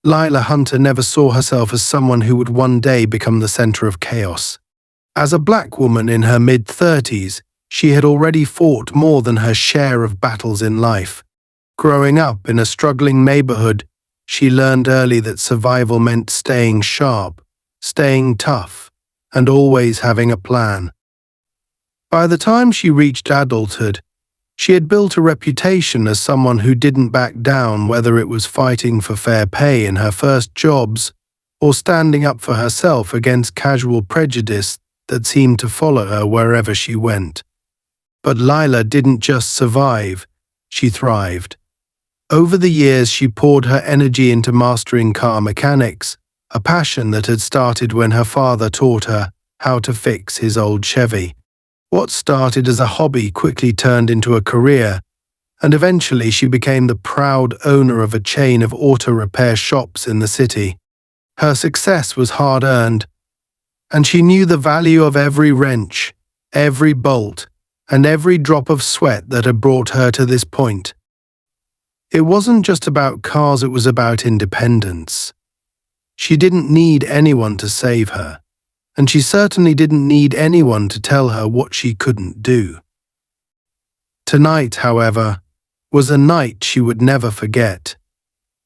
Lila Hunter never saw herself as someone who would one day become the center of chaos. As a black woman in her mid-30s, she had already fought more than her share of battles in life. Growing up in a struggling neighborhood, she learned early that survival meant staying sharp, staying tough, and always having a plan. By the time she reached adulthood, she had built a reputation as someone who didn't back down, whether it was fighting for fair pay in her first jobs or standing up for herself against casual prejudice that seemed to follow her wherever she went. But Lila didn't just survive, she thrived. Over the years, she poured her energy into mastering car mechanics, a passion that had started when her father taught her how to fix his old Chevy. What started as a hobby quickly turned into a career, and eventually she became the proud owner of a chain of auto repair shops in the city. Her success was hard-earned, and she knew the value of every wrench, every bolt, and every drop of sweat that had brought her to this point. It wasn't just about cars, it was about independence. She didn't need anyone to save her, and she certainly didn't need anyone to tell her what she couldn't do. Tonight, however, was a night she would never forget.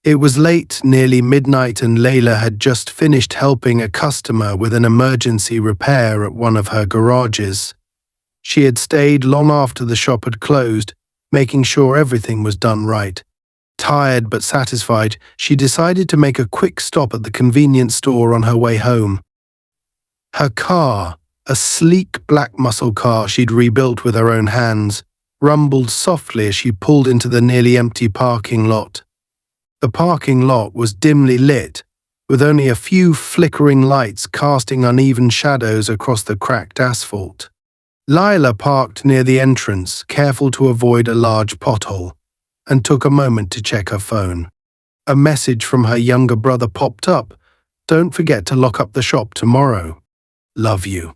It was late, nearly midnight, and Layla had just finished helping a customer with an emergency repair at one of her garages. She had stayed long after the shop had closed, making sure everything was done right. Tired but satisfied, she decided to make a quick stop at the convenience store on her way home. Her car, a sleek black muscle car she'd rebuilt with her own hands, rumbled softly as she pulled into the nearly empty parking lot. The parking lot was dimly lit, with only a few flickering lights casting uneven shadows across the cracked asphalt. Lila parked near the entrance, careful to avoid a large pothole, and took a moment to check her phone. A message from her younger brother popped up. "Don't forget to lock up the shop tomorrow. Love you."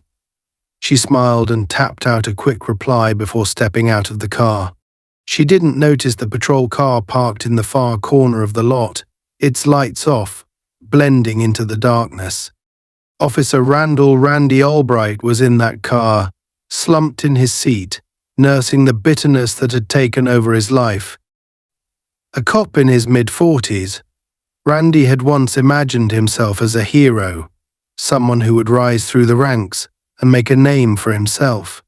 She smiled and tapped out a quick reply before stepping out of the car. She didn't notice the patrol car parked in the far corner of the lot, its lights off, blending into the darkness. Officer Randy Albright was in that car, slumped in his seat, nursing the bitterness that had taken over his life. A cop in his mid-40s, Randy had once imagined himself as a hero, someone who would rise through the ranks and make a name for himself.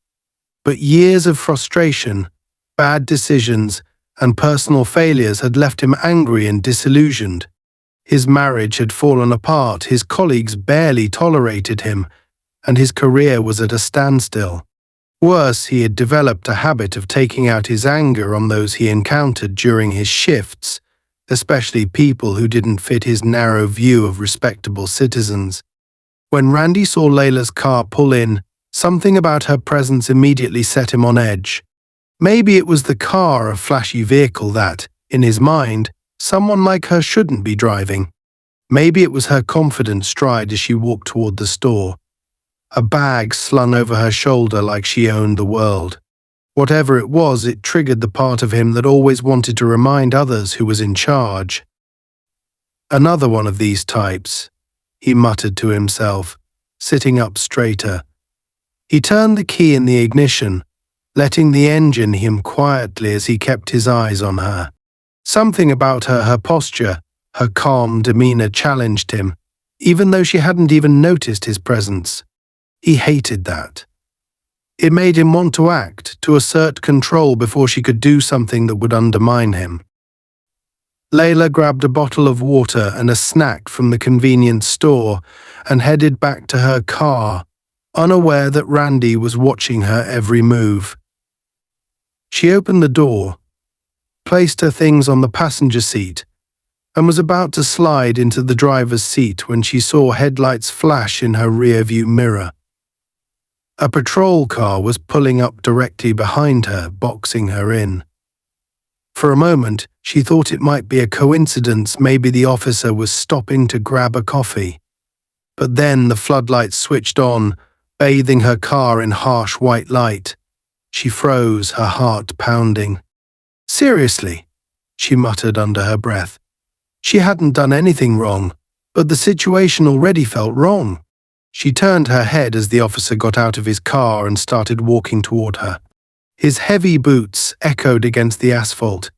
But years of frustration, bad decisions, and personal failures had left him angry and disillusioned. His marriage had fallen apart, his colleagues barely tolerated him, and his career was at a standstill. Worse, he had developed a habit of taking out his anger on those he encountered during his shifts, especially people who didn't fit his narrow view of respectable citizens. When Randy saw Layla's car pull in, something about her presence immediately set him on edge. Maybe it was the car, a flashy vehicle that, in his mind, someone like her shouldn't be driving. Maybe it was her confident stride as she walked toward the store, a bag slung over her shoulder like she owned the world. Whatever it was, it triggered the part of him that always wanted to remind others who was in charge. Another one of these types, he muttered to himself, sitting up straighter. He turned the key in the ignition, letting the engine hum quietly as he kept his eyes on her. Something about her posture, her calm demeanor challenged him, even though she hadn't even noticed his presence. He hated that. It made him want to act, to assert control before she could do something that would undermine him. Layla grabbed a bottle of water and a snack from the convenience store and headed back to her car, unaware that Randy was watching her every move. She opened the door, placed her things on the passenger seat, and was about to slide into the driver's seat when she saw headlights flash in her rearview mirror. A patrol car was pulling up directly behind her, boxing her in. For a moment, she thought it might be a coincidence, maybe the officer was stopping to grab a coffee. But then the floodlights switched on, bathing her car in harsh white light. She froze, her heart pounding. "Seriously?" she muttered under her breath. She hadn't done anything wrong, but the situation already felt wrong. She turned her head as the officer got out of his car and started walking toward her. His heavy boots echoed against the asphalt,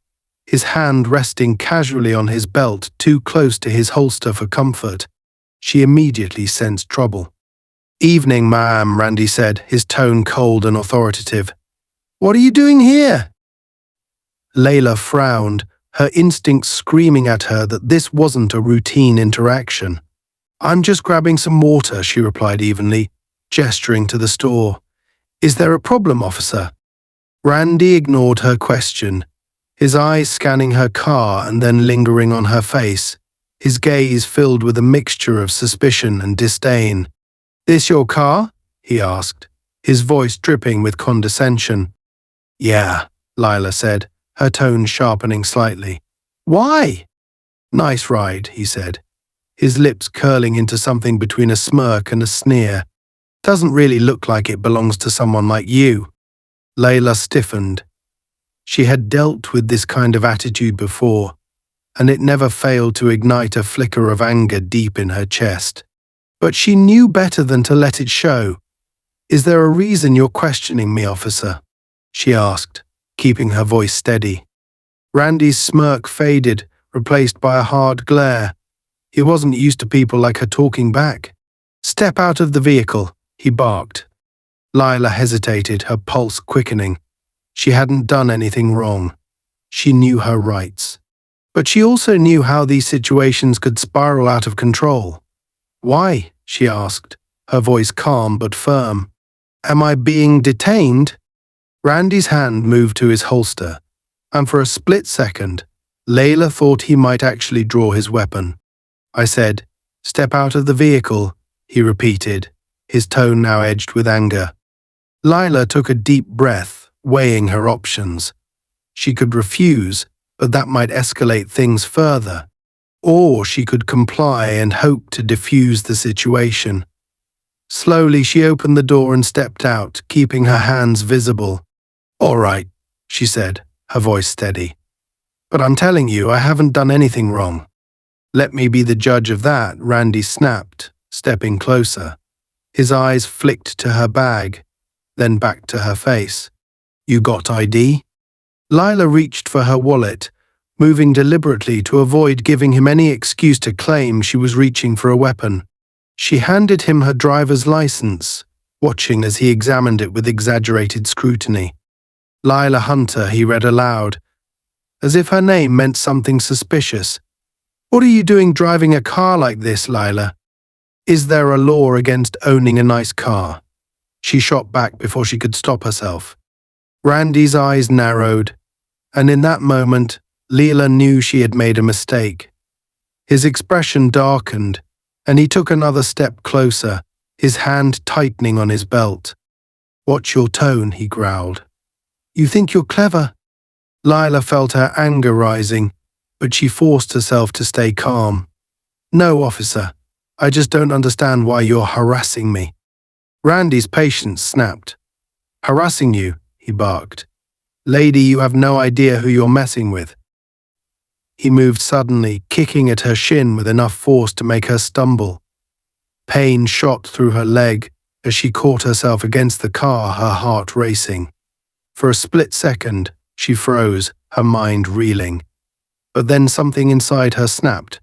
his hand resting casually on his belt too close to his holster for comfort. She immediately sensed trouble. "Evening, ma'am," Randy said, his tone cold and authoritative. "What are you doing here?" Layla frowned, her instincts screaming at her that this wasn't a routine interaction. "I'm just grabbing some water," she replied evenly, gesturing to the store. "Is there a problem, officer?" Randy ignored her question, his eyes scanning her car and then lingering on her face, his gaze filled with a mixture of suspicion and disdain. "This your car?" he asked, his voice dripping with condescension. "Yeah," Lila said, her tone sharpening slightly. "Why?" "Nice ride," he said, his lips curling into something between a smirk and a sneer. "Doesn't really look like it belongs to someone like you." Layla stiffened. She had dealt with this kind of attitude before, and it never failed to ignite a flicker of anger deep in her chest. But she knew better than to let it show. "Is there a reason you're questioning me, officer?" she asked, keeping her voice steady. Randy's smirk faded, replaced by a hard glare. He wasn't used to people like her talking back. "Step out of the vehicle," he barked. Lila hesitated, her pulse quickening. She hadn't done anything wrong. She knew her rights. But she also knew how these situations could spiral out of control. "Why?" she asked, her voice calm but firm. "Am I being detained?" Randy's hand moved to his holster, and for a split second, Layla thought he might actually draw his weapon. "I said, step out of the vehicle," he repeated, his tone now edged with anger. Lila took a deep breath, weighing her options. She could refuse, but that might escalate things further. Or she could comply and hope to defuse the situation. Slowly, she opened the door and stepped out, keeping her hands visible. "All right," she said, her voice steady. "But I'm telling you, I haven't done anything wrong." "Let me be the judge of that," Randy snapped, stepping closer. His eyes flicked to her bag, then back to her face. "You got ID?" Lila reached for her wallet, moving deliberately to avoid giving him any excuse to claim she was reaching for a weapon. She handed him her driver's license, watching as he examined it with exaggerated scrutiny. "Lila Hunter," he read aloud, as if her name meant something suspicious. "What are you doing driving a car like this, Lila? Is there a law against owning a nice car?" She shot back before she could stop herself. Randy's eyes narrowed, and in that moment, Leela knew she had made a mistake. His expression darkened, and he took another step closer, his hand tightening on his belt. "Watch your tone," he growled. "You think you're clever?" Lila felt her anger rising, but she forced herself to stay calm. "No, officer, I just don't understand why you're harassing me." Randy's patience snapped. "Harassing you?" he barked. "Lady, you have no idea who you're messing with." He moved suddenly, kicking at her shin with enough force to make her stumble. Pain shot through her leg as she caught herself against the car, her heart racing. For a split second, she froze, her mind reeling. But then something inside her snapped.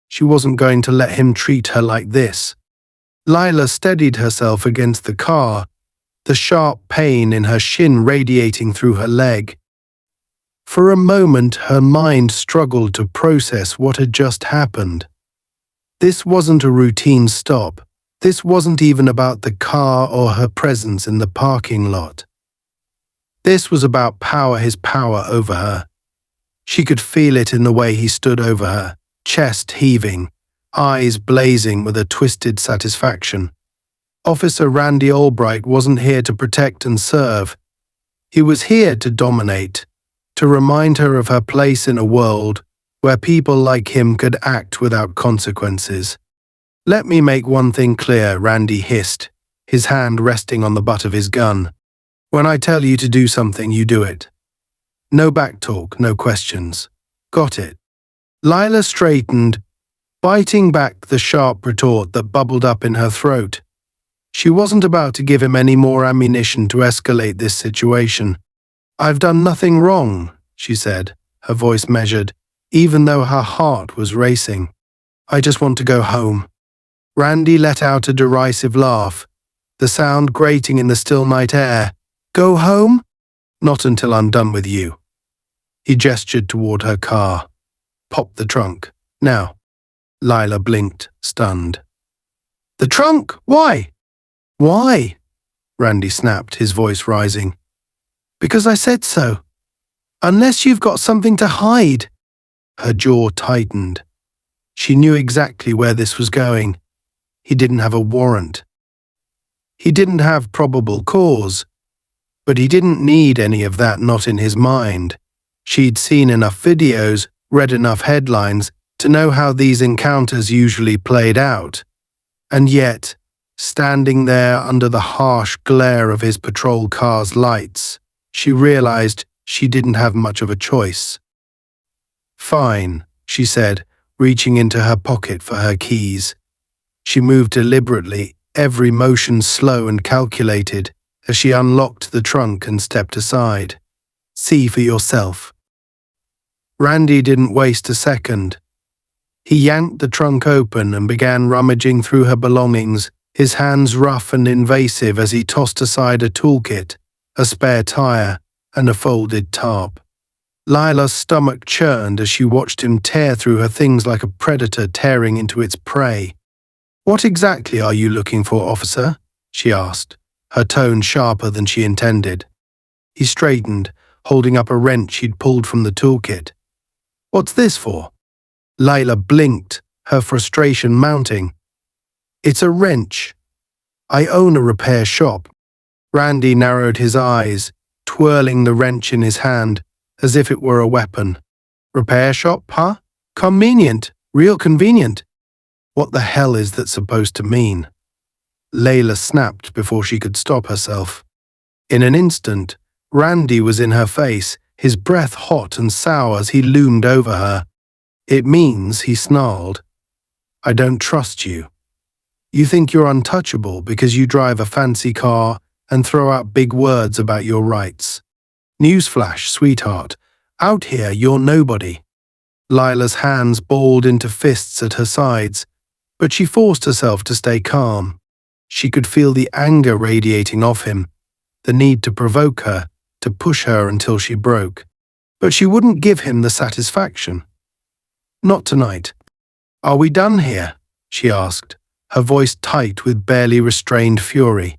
She wasn't going to let him treat her like this. Lila steadied herself against the car, the sharp pain in her shin radiating through her leg. For a moment, her mind struggled to process what had just happened. This wasn't a routine stop. This wasn't even about the car or her presence in the parking lot. This was about his power over her. She could feel it in the way he stood over her, chest heaving, eyes blazing with a twisted satisfaction. Officer Randy Albright wasn't here to protect and serve. He was here to dominate, to remind her of her place in a world where people like him could act without consequences. "Let me make one thing clear," Randy hissed, his hand resting on the butt of his gun. "When I tell you to do something, you do it. No backtalk, no questions. Got it?" Lila straightened, biting back the sharp retort that bubbled up in her throat. She wasn't about to give him any more ammunition to escalate this situation. "I've done nothing wrong," she said, her voice measured, even though her heart was racing. "I just want to go home." Randy let out a derisive laugh, the sound grating in the still night air. "Go home? Not until I'm done with you." He gestured toward her car. "Pop the trunk, now." Lila blinked, stunned. "The trunk? Why?" "Why?" Randy snapped, his voice rising. "Because I said so. Unless you've got something to hide." Her jaw tightened. She knew exactly where this was going. He didn't have a warrant. He didn't have probable cause. But he didn't need any of that, not in his mind. She'd seen enough videos, read enough headlines, to know how these encounters usually played out. And yet, standing there under the harsh glare of his patrol car's lights, she realized she didn't have much of a choice. "Fine," she said, reaching into her pocket for her keys. She moved deliberately, every motion slow and calculated, as she unlocked the trunk and stepped aside. "See for yourself." Randy didn't waste a second. He yanked the trunk open and began rummaging through her belongings, his hands rough and invasive as he tossed aside a toolkit, a spare tire, and a folded tarp. Lila's stomach churned as she watched him tear through her things like a predator tearing into its prey. "What exactly are you looking for, officer?" she asked, her tone sharper than she intended. He straightened, holding up a wrench he'd pulled from the toolkit. "What's this for?" Lila blinked, her frustration mounting. "It's a wrench. I own a repair shop." Randy narrowed his eyes, twirling the wrench in his hand, as if it were a weapon. "Repair shop, huh? Convenient, real convenient." What the hell is that supposed to mean? Layla snapped before she could stop herself. In an instant, Randy was in her face, his breath hot and sour as he loomed over her. "It means," he snarled, "I don't trust you. You think you're untouchable because you drive a fancy car and throw out big words about your rights. Newsflash, sweetheart, out here you're nobody." Lila's hands balled into fists at her sides, but she forced herself to stay calm. She could feel the anger radiating off him, the need to provoke her, to push her until she broke. But she wouldn't give him the satisfaction. "Not tonight." "Are we done here?" she asked, her voice tight with barely restrained fury.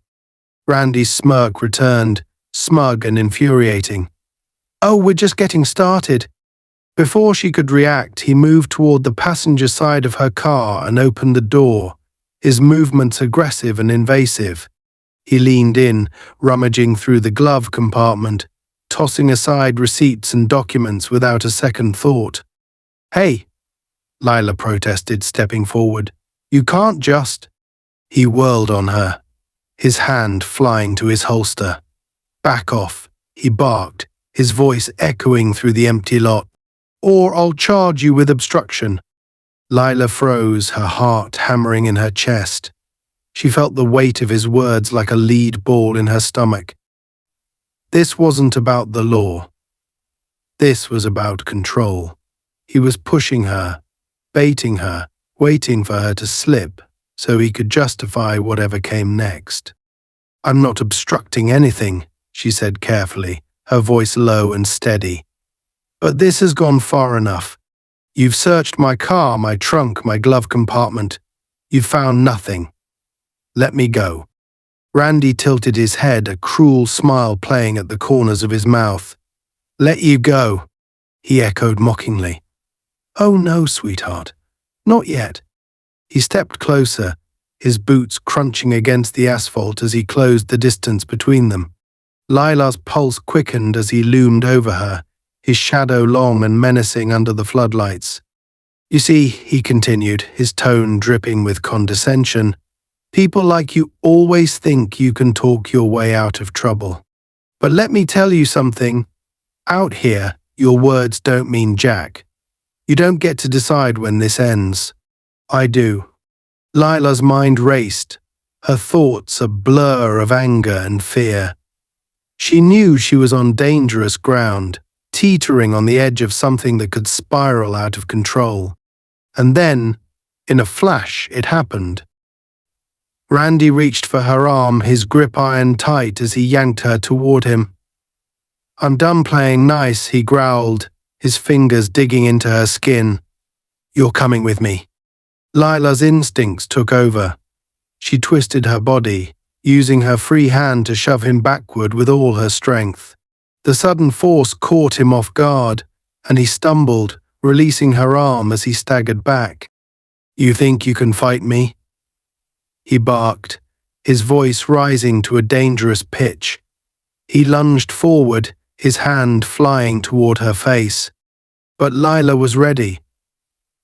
Randy's smirk returned, smug and infuriating. "Oh, we're just getting started." Before she could react, he moved toward the passenger side of her car and opened the door, his movements aggressive and invasive. He leaned in, rummaging through the glove compartment, tossing aside receipts and documents without a second thought. "Hey," Lila protested, stepping forward. "You can't just—" He whirled on her, his hand flying to his holster. "Back off," he barked, his voice echoing through the empty lot. "Or I'll charge you with obstruction." Lila froze, her heart hammering in her chest. She felt the weight of his words like a lead ball in her stomach. This wasn't about the law. This was about control. He was pushing her, baiting her, waiting for her to slip so he could justify whatever came next. "I'm not obstructing anything," she said carefully, her voice low and steady. "But this has gone far enough. You've searched my car, my trunk, my glove compartment. You've found nothing. Let me go." Randy tilted his head, a cruel smile playing at the corners of his mouth. "Let you go," he echoed mockingly. "Oh no, sweetheart. Not yet." He stepped closer, his boots crunching against the asphalt as he closed the distance between them. Lila's pulse quickened as he loomed over her, his shadow long and menacing under the floodlights. "You see," he continued, his tone dripping with condescension, "people like you always think you can talk your way out of trouble. But let me tell you something. Out here, your words don't mean jack. You don't get to decide when this ends. I do. Lila's mind raced, her thoughts a blur of anger and fear. She knew she was on dangerous ground, teetering on the edge of something that could spiral out of control. And then, in a flash, it happened. Randy reached for her arm, his grip iron tight as he yanked her toward him. I'm done playing nice, he growled, his fingers digging into her skin. You're coming with me. Lila's instincts took over. She twisted her body, using her free hand to shove him backward with all her strength. The sudden force caught him off guard, and he stumbled, releasing her arm as he staggered back. You think you can fight me? He barked, his voice rising to a dangerous pitch. He lunged forward, his hand flying toward her face. But Lila was ready.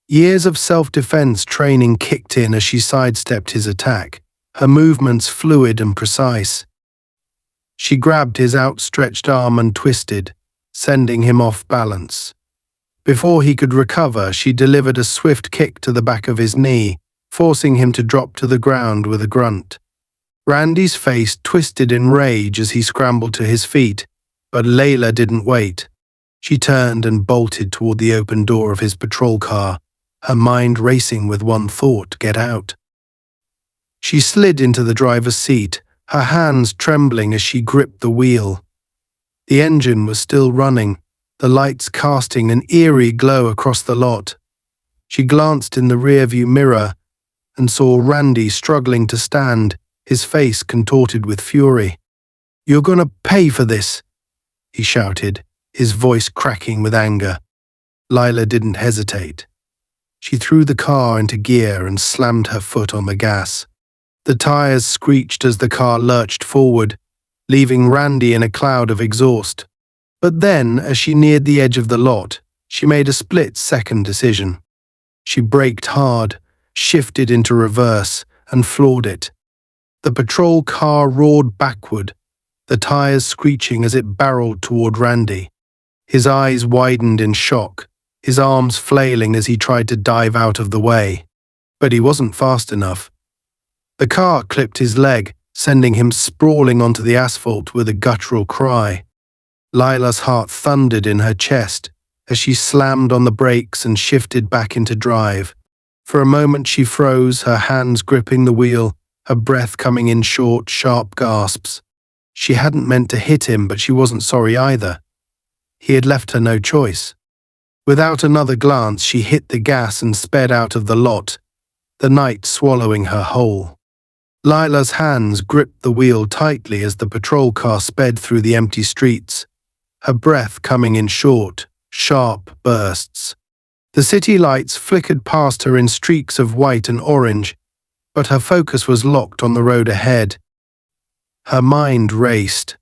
Years of self-defense training kicked in as she sidestepped his attack, her movements fluid and precise. She grabbed his outstretched arm and twisted, sending him off balance. Before he could recover, she delivered a swift kick to the back of his knee, forcing him to drop to the ground with a grunt. Randy's face twisted in rage as he scrambled to his feet, but Layla didn't wait. She turned and bolted toward the open door of his patrol car, her mind racing with one thought: get out. She slid into the driver's seat, her hands trembling as she gripped the wheel. The engine was still running, the lights casting an eerie glow across the lot. She glanced in the rearview mirror and saw Randy struggling to stand, his face contorted with fury. You're gonna pay for this, he shouted, his voice cracking with anger. Lila didn't hesitate. She threw the car into gear and slammed her foot on the gas. The tires screeched as the car lurched forward, leaving Randy in a cloud of exhaust. But then, as she neared the edge of the lot, she made a split-second decision. She braked hard, shifted into reverse, and floored it. The patrol car roared backward, the tires screeching as it barreled toward Randy. His eyes widened in shock, his arms flailing as he tried to dive out of the way. But he wasn't fast enough. The car clipped his leg, sending him sprawling onto the asphalt with a guttural cry. Lila's heart thundered in her chest as she slammed on the brakes and shifted back into drive. For a moment she froze, her hands gripping the wheel, her breath coming in short, sharp gasps. She hadn't meant to hit him, but she wasn't sorry either. He had left her no choice. Without another glance, she hit the gas and sped out of the lot, the night swallowing her whole. Lila's hands gripped the wheel tightly as the patrol car sped through the empty streets, her breath coming in short, sharp bursts. The city lights flickered past her in streaks of white and orange, but her focus was locked on the road ahead. Her mind raced,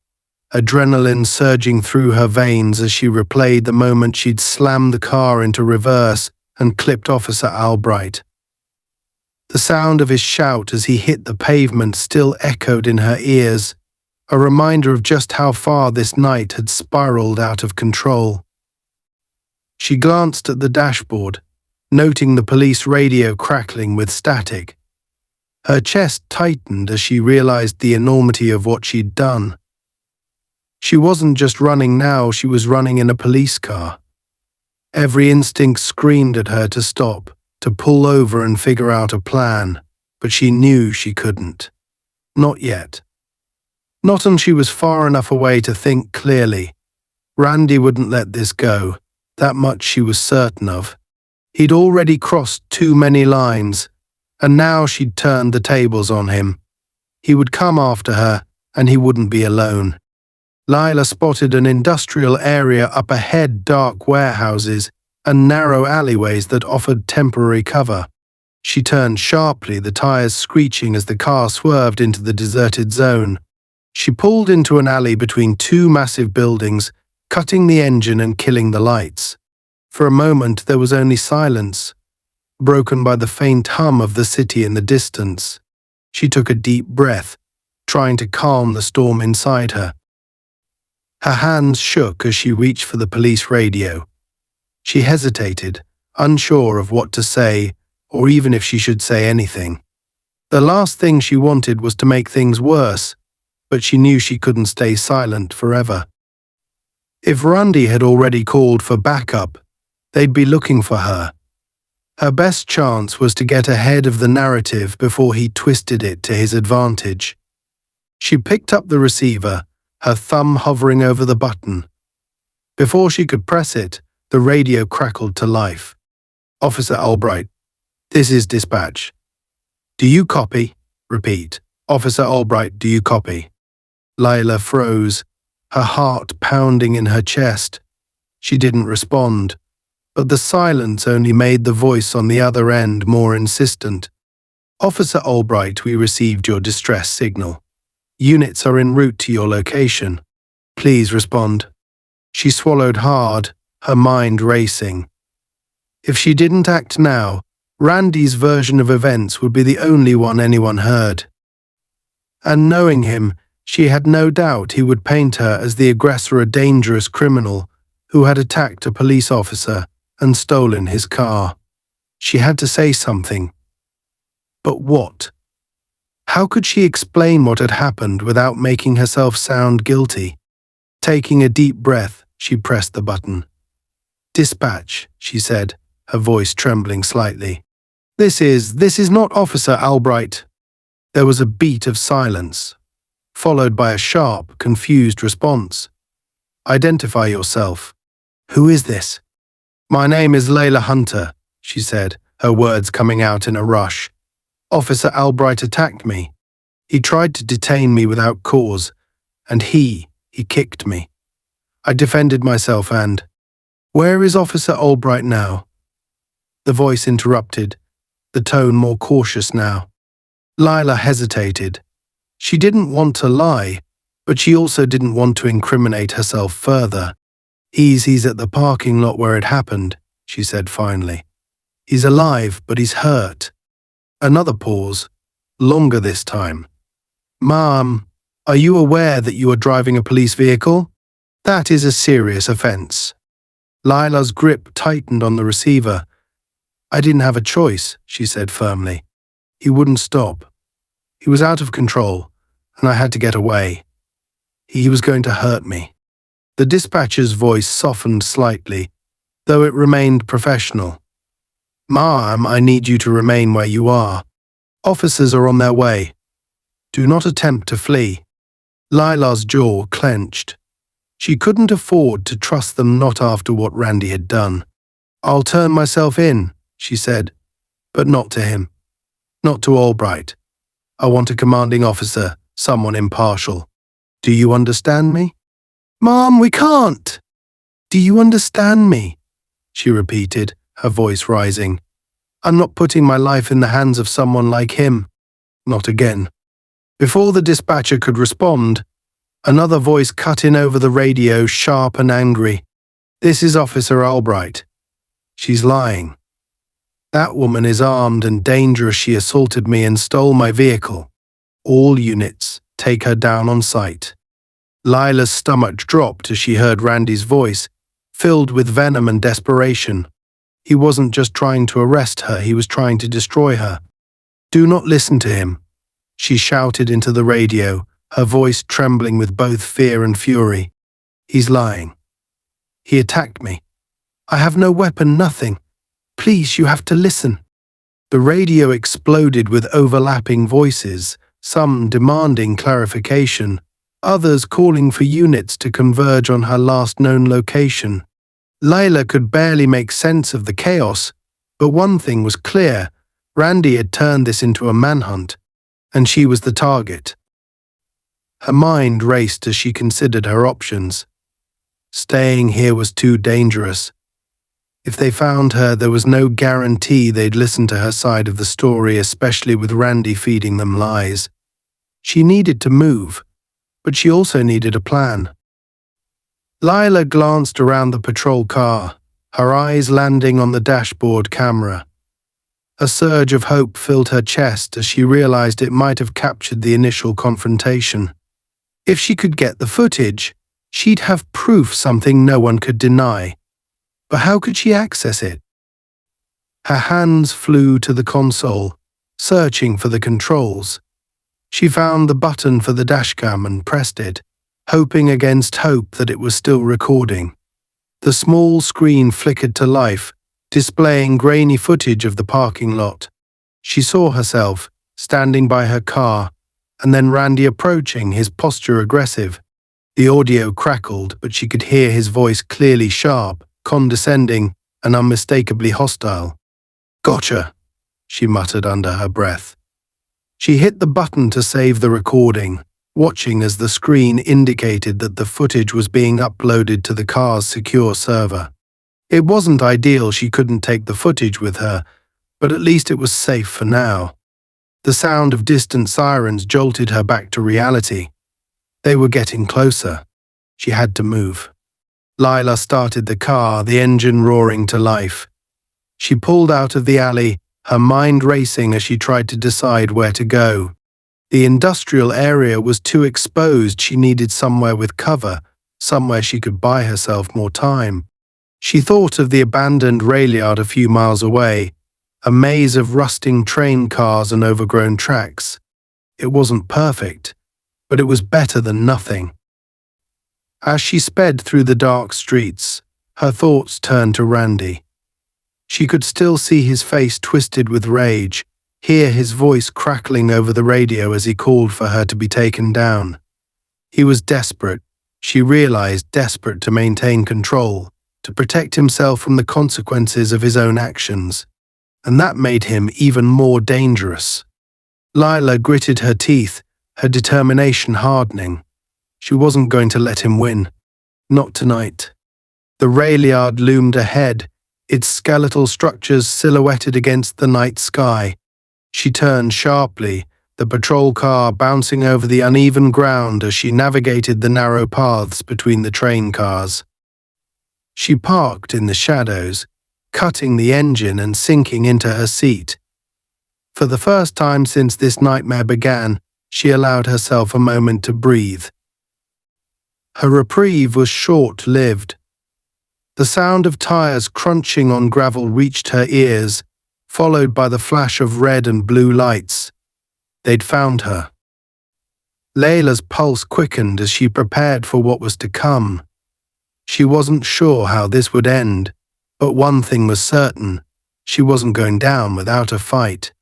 adrenaline surging through her veins as she replayed the moment she'd slammed the car into reverse and clipped Officer Albright. The sound of his shout as he hit the pavement still echoed in her ears, a reminder of just how far this night had spiraled out of control. She glanced at the dashboard, noting the police radio crackling with static. Her chest tightened as she realized the enormity of what she'd done. She wasn't just running now, she was running in a police car. Every instinct screamed at her to stop, to pull over and figure out a plan, but she knew she couldn't. Not yet. Not until she was far enough away to think clearly. Randy wouldn't let this go. That much she was certain of. He'd already crossed too many lines, and now she'd turned the tables on him. He would come after her, and he wouldn't be alone. Lila spotted an industrial area up ahead, dark warehouses and narrow alleyways that offered temporary cover. She turned sharply, the tires screeching as the car swerved into the deserted zone. She pulled into an alley between two massive buildings, cutting the engine and killing the lights. For a moment there was only silence, broken by the faint hum of the city in the distance. She took a deep breath, trying to calm the storm inside her. Her hands shook as she reached for the police radio. She hesitated, unsure of what to say or even if she should say anything. The last thing she wanted was to make things worse, but she knew she couldn't stay silent forever. If Randy had already called for backup, they'd be looking for her. Her best chance was to get ahead of the narrative before he twisted it to his advantage. She picked up the receiver, her thumb hovering over the button. Before she could press it, the radio crackled to life. "Officer Albright, this is dispatch. Do you copy?" Repeat. "Officer Albright, do you copy?" Lila froze, her heart pounding in her chest. She didn't respond, but the silence only made the voice on the other end more insistent. "Officer Albright, we received your distress signal. Units are en route to your location. Please respond." She swallowed hard, her mind racing. If she didn't act now, Randy's version of events would be the only one anyone heard. And knowing him, she had no doubt he would paint her as the aggressor, a dangerous criminal who had attacked a police officer and stolen his car. She had to say something. But what? How could she explain what had happened without making herself sound guilty? Taking a deep breath, she pressed the button. "Dispatch," she said, her voice trembling slightly. This is not Officer Albright." There was a beat of silence, followed by a sharp, confused response. "Identify yourself." "Who is this?" "My name is Layla Hunter," she said, her words coming out in a rush. "Officer Albright attacked me. He tried to detain me without cause, and he kicked me. I defended myself and—" "Where is Officer Albright now?" The voice interrupted, the tone more cautious now. Lila hesitated. She didn't want to lie, but she also didn't want to incriminate herself further. He's at the parking lot where it happened," she said finally. "He's alive, but he's hurt." Another pause, longer this time. "Ma'am, are you aware that you are driving a police vehicle? That is a serious offense." Lila's grip tightened on the receiver. "I didn't have a choice," she said firmly. "He wouldn't stop. He was out of control, and I had to get away. He was going to hurt me." The dispatcher's voice softened slightly, though it remained professional. "Ma'am, I need you to remain where you are. Officers are on their way. Do not attempt to flee." Lila's jaw clenched. She couldn't afford to trust them, not after what Randy had done. "I'll turn myself in," she said, "but not to him. Not to Albright. I want a commanding officer, someone impartial. Do you understand me?" "Mom, we can't." "Do you understand me?" she repeated, her voice rising. "I'm not putting my life in the hands of someone like him. Not again." Before the dispatcher could respond, another voice cut in over the radio, sharp and angry. "This is Officer Albright. She's lying. That woman is armed and dangerous. She assaulted me and stole my vehicle. All units, take her down on sight." Lila's stomach dropped as she heard Randy's voice, filled with venom and desperation. He wasn't just trying to arrest her, he was trying to destroy her. "Do not listen to him," she shouted into the radio, her voice trembling with both fear and fury. "He's lying. He attacked me. I have no weapon, nothing. Please, you have to listen." The radio exploded with overlapping voices, some demanding clarification, others calling for units to converge on her last known location. Layla could barely make sense of the chaos, but one thing was clear: Randy had turned this into a manhunt, and she was the target. Her mind raced as she considered her options. Staying here was too dangerous. If they found her, there was no guarantee they'd listen to her side of the story, especially with Randy feeding them lies. She needed to move, but she also needed a plan. Lila glanced around the patrol car, her eyes landing on the dashboard camera. A surge of hope filled her chest as she realized it might have captured the initial confrontation. If she could get the footage, she'd have proof, something no one could deny. But how could she access it? Her hands flew to the console, searching for the controls. She found the button for the dashcam and pressed it, hoping against hope that it was still recording. The small screen flickered to life, displaying grainy footage of the parking lot. She saw herself, standing by her car, and then Randy approaching, his posture aggressive. The audio crackled, but she could hear his voice clearly sharp, condescending, and unmistakably hostile. "Gotcha," she muttered under her breath. She hit the button to save the recording, watching as the screen indicated that the footage was being uploaded to the car's secure server. It wasn't ideal she couldn't take the footage with her, but at least it was safe for now. The sound of distant sirens jolted her back to reality. They were getting closer. She had to move. Lila started the car, the engine roaring to life. She pulled out of the alley, her mind racing as she tried to decide where to go. The industrial area was too exposed. She needed somewhere with cover, somewhere she could buy herself more time. She thought of the abandoned rail yard a few miles away, a maze of rusting train cars and overgrown tracks. It wasn't perfect, but it was better than nothing. As she sped through the dark streets, her thoughts turned to Randy. She could still see his face twisted with rage, hear his voice crackling over the radio as he called for her to be taken down. He was desperate, she realized, desperate to maintain control, to protect himself from the consequences of his own actions. And that made him even more dangerous. Lila gritted her teeth, her determination hardening. She wasn't going to let him win. Not tonight. The rail yard loomed ahead, its skeletal structures silhouetted against the night sky. She turned sharply, the patrol car bouncing over the uneven ground as she navigated the narrow paths between the train cars. She parked in the shadows, cutting the engine and sinking into her seat. For the first time since this nightmare began, she allowed herself a moment to breathe. Her reprieve was short-lived. The sound of tires crunching on gravel reached her ears, followed by the flash of red and blue lights. They'd found her. Layla's pulse quickened as she prepared for what was to come. She wasn't sure how this would end, but one thing was certain: she wasn't going down without a fight.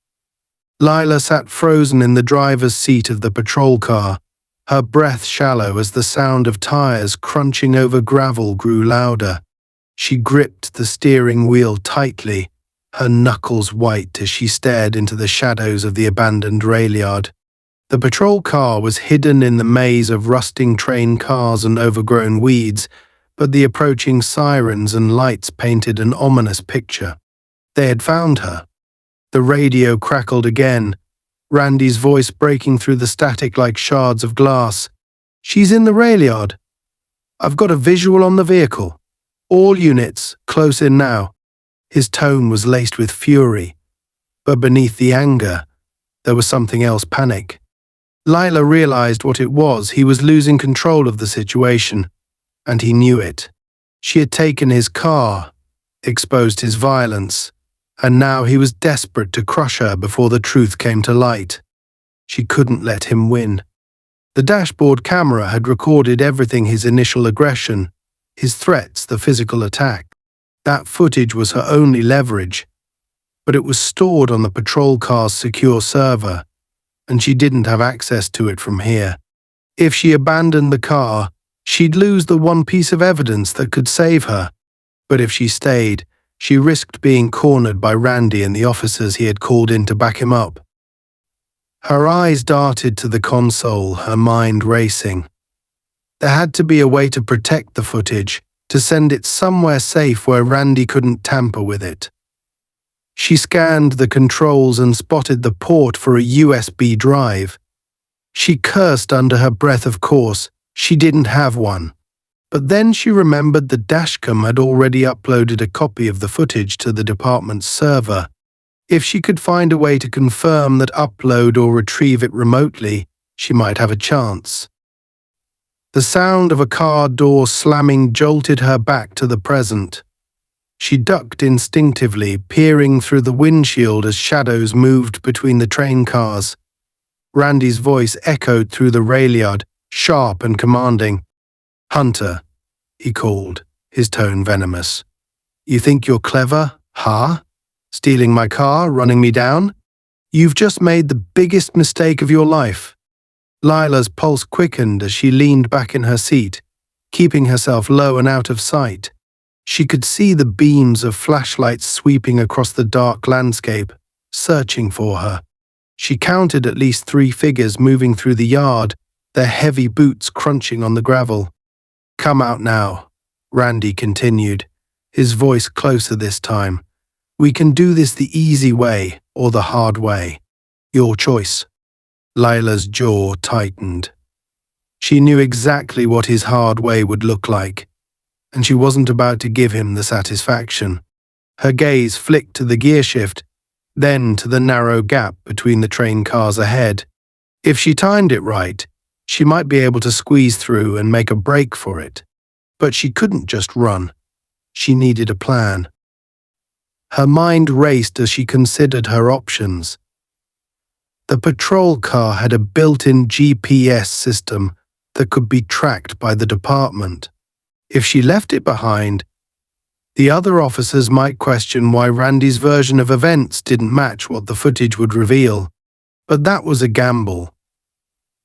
Lila sat frozen in the driver's seat of the patrol car, her breath shallow as the sound of tires crunching over gravel grew louder. She gripped the steering wheel tightly, her knuckles white as she stared into the shadows of the abandoned rail yard. The patrol car was hidden in the maze of rusting train cars and overgrown weeds, but the approaching sirens and lights painted an ominous picture. They had found her. The radio crackled again, Randy's voice breaking through the static like shards of glass. "She's in the rail yard. I've got a visual on the vehicle. All units, close in now." His tone was laced with fury, but beneath the anger, there was something else: panic. Lila realized what it was. He was losing control of the situation, and he knew it. She had taken his car, exposed his violence, and now he was desperate to crush her before the truth came to light. She couldn't let him win. The dashboard camera had recorded everything: his initial aggression, his threats, the physical attack. That footage was her only leverage, but it was stored on the patrol car's secure server, and she didn't have access to it from here. If she abandoned the car, she'd lose the one piece of evidence that could save her. But if she stayed, she risked being cornered by Randy and the officers he had called in to back him up. Her eyes darted to the console, her mind racing. There had to be a way to protect the footage, to send it somewhere safe where Randy couldn't tamper with it. She scanned the controls and spotted the port for a USB drive. She cursed under her breath. Of course, she didn't have one. But then she remembered the dashcam had already uploaded a copy of the footage to the department's server. If she could find a way to confirm that upload or retrieve it remotely, she might have a chance. The sound of a car door slamming jolted her back to the present. She ducked instinctively, peering through the windshield as shadows moved between the train cars. Randy's voice echoed through the rail yard, sharp and commanding. "Hunter," he called, his tone venomous. "You think you're clever, huh? Stealing my car, running me down? You've just made the biggest mistake of your life." Lila's pulse quickened as she leaned back in her seat, keeping herself low and out of sight. She could see the beams of flashlights sweeping across the dark landscape, searching for her. She counted at least 3 figures moving through the yard, their heavy boots crunching on the gravel. "Come out now," Randy continued, his voice closer this time. "We can do this the easy way or the hard way. Your choice." Lila's jaw tightened. She knew exactly what his hard way would look like, and she wasn't about to give him the satisfaction. Her gaze flicked to the gearshift, then to the narrow gap between the train cars ahead. If she timed it right, she might be able to squeeze through and make a break for it. But she couldn't just run. She needed a plan. Her mind raced as she considered her options. The patrol car had a built-in GPS system that could be tracked by the department. If she left it behind, the other officers might question why Randy's version of events didn't match what the footage would reveal. But that was a gamble.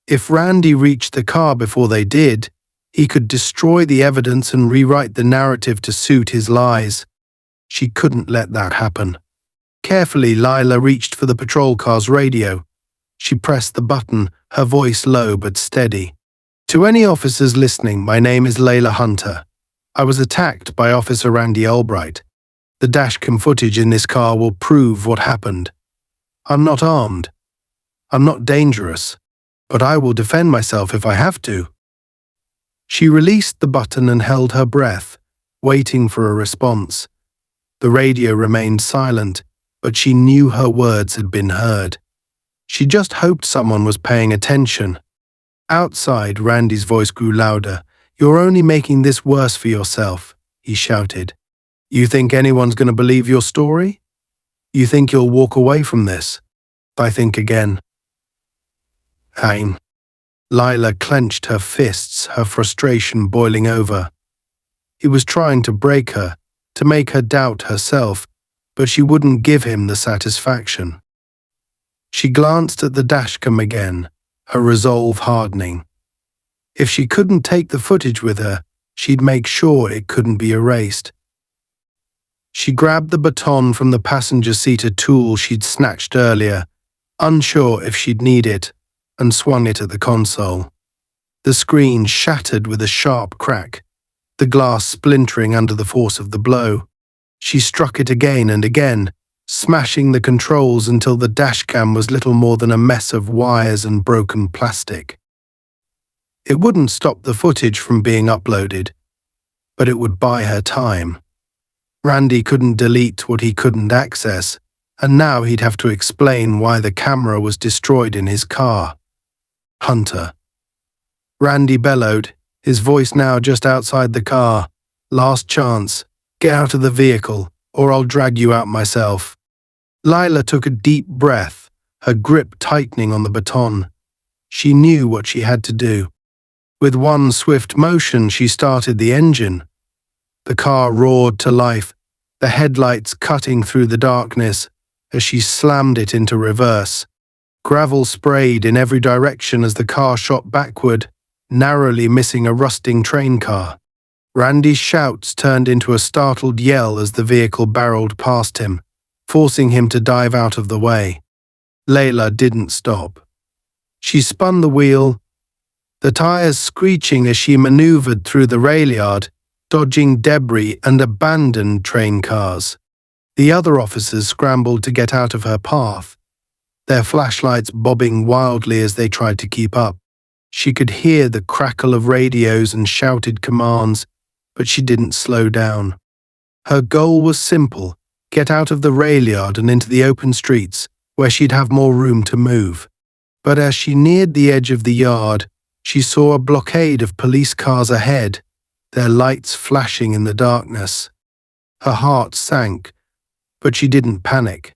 If Randy reached the car before they did, he could destroy the evidence and rewrite the narrative to suit his lies. She couldn't let that happen. Carefully, Lila reached for the patrol car's radio. She pressed the button, her voice low but steady. "To any officers listening, my name is Layla Hunter. I was attacked by Officer Randy Albright. The dashcam footage in this car will prove what happened. I'm not armed. I'm not dangerous, but I will defend myself if I have to." She released the button and held her breath, waiting for a response. The radio remained silent, but she knew her words had been heard. She just hoped someone was paying attention. Outside, Randy's voice grew louder. "You're only making this worse for yourself," he shouted. "You think anyone's going to believe your story? You think you'll walk away from this?" "I think again." "Hein." Lila clenched her fists, her frustration boiling over. He was trying to break her, to make her doubt herself, but she wouldn't give him the satisfaction. She glanced at the dashcam again, her resolve hardening. If she couldn't take the footage with her, she'd make sure it couldn't be erased. She grabbed the baton from the passenger seat, a tool she'd snatched earlier, unsure if she'd need it, and swung it at the console. The screen shattered with a sharp crack, the glass splintering under the force of the blow. She struck it again and again, smashing the controls until the dashcam was little more than a mess of wires and broken plastic. It wouldn't stop the footage from being uploaded, but it would buy her time. Randy couldn't delete what he couldn't access, and now he'd have to explain why the camera was destroyed in his car. "Hunter." Randy bellowed, his voice now just outside the car. "Last chance. Get out of the vehicle, or I'll drag you out myself." Lila took a deep breath, her grip tightening on the baton. She knew what she had to do. With one swift motion, she started the engine. The car roared to life, the headlights cutting through the darkness as she slammed it into reverse. Gravel sprayed in every direction as the car shot backward, narrowly missing a rusting train car. Randy's shouts turned into a startled yell as the vehicle barreled past him, forcing him to dive out of the way. Layla didn't stop. She spun the wheel, the tires screeching as she maneuvered through the rail yard, dodging debris and abandoned train cars. The other officers scrambled to get out of her path, their flashlights bobbing wildly as they tried to keep up. She could hear the crackle of radios and shouted commands, but she didn't slow down. Her goal was simple: get out of the rail yard and into the open streets, where she'd have more room to move. But as she neared the edge of the yard, she saw a blockade of police cars ahead, their lights flashing in the darkness. Her heart sank, but she didn't panic.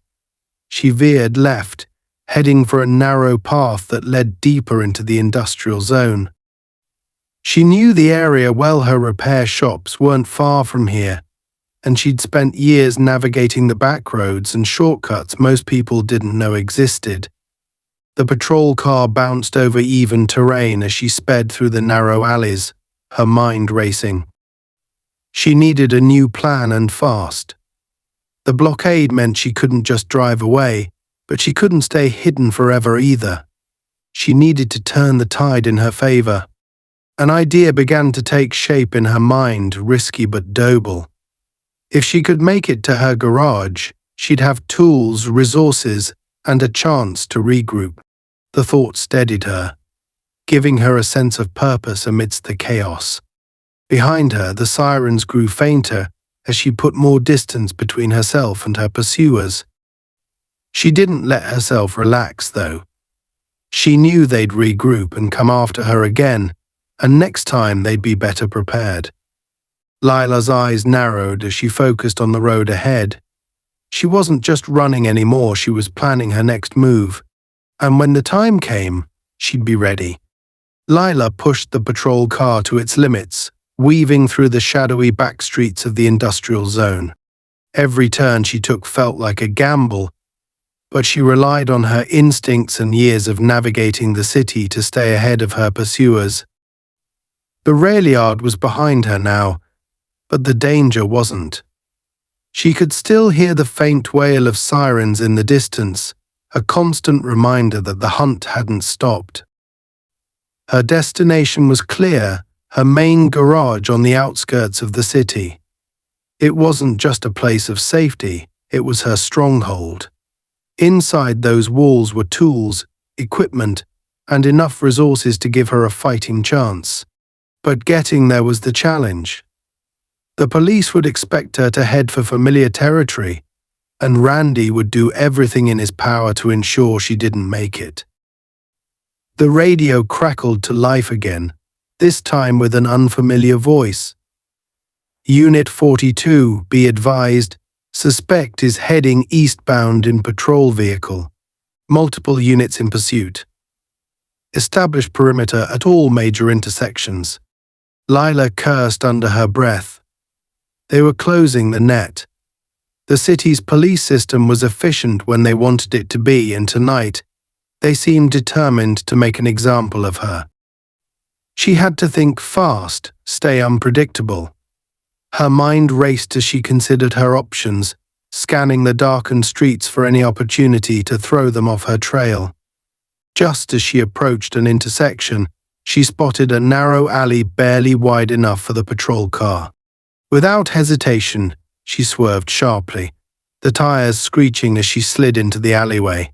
She veered left, heading for a narrow path that led deeper into the industrial zone. She knew the area well. Her repair shops weren't far from here, and she'd spent years navigating the back roads and shortcuts most people didn't know existed. The patrol car bounced over even terrain as she sped through the narrow alleys, her mind racing. She needed a new plan, and fast. The blockade meant she couldn't just drive away, but she couldn't stay hidden forever either. She needed to turn the tide in her favor. An idea began to take shape in her mind, risky but doable. If she could make it to her garage, she'd have tools, resources, and a chance to regroup. The thought steadied her, giving her a sense of purpose amidst the chaos. Behind her, the sirens grew fainter as she put more distance between herself and her pursuers. She didn't let herself relax, though. She knew they'd regroup and come after her again, and next time they'd be better prepared. Lila's eyes narrowed as she focused on the road ahead. She wasn't just running anymore, she was planning her next move, and when the time came, she'd be ready. Lila pushed the patrol car to its limits, weaving through the shadowy back streets of the industrial zone. Every turn she took felt like a gamble, but she relied on her instincts and years of navigating the city to stay ahead of her pursuers. The rail yard was behind her now, but the danger wasn't. She could still hear the faint wail of sirens in the distance, a constant reminder that the hunt hadn't stopped. Her destination was clear, her main garage on the outskirts of the city. It wasn't just a place of safety, it was her stronghold. Inside those walls were tools, equipment, and enough resources to give her a fighting chance. But getting there was the challenge. The police would expect her to head for familiar territory, and Randy would do everything in his power to ensure she didn't make it. The radio crackled to life again, this time with an unfamiliar voice. Unit 42, be advised, suspect is heading eastbound in patrol vehicle. Multiple units in pursuit. Establish perimeter at all major intersections. Lila cursed under her breath. They were closing the net. The city's police system was efficient when they wanted it to be, and tonight, they seemed determined to make an example of her. She had to think fast, stay unpredictable. Her mind raced as she considered her options, scanning the darkened streets for any opportunity to throw them off her trail. Just as she approached an intersection, she spotted a narrow alley barely wide enough for the patrol car. Without hesitation, she swerved sharply, the tires screeching as she slid into the alleyway.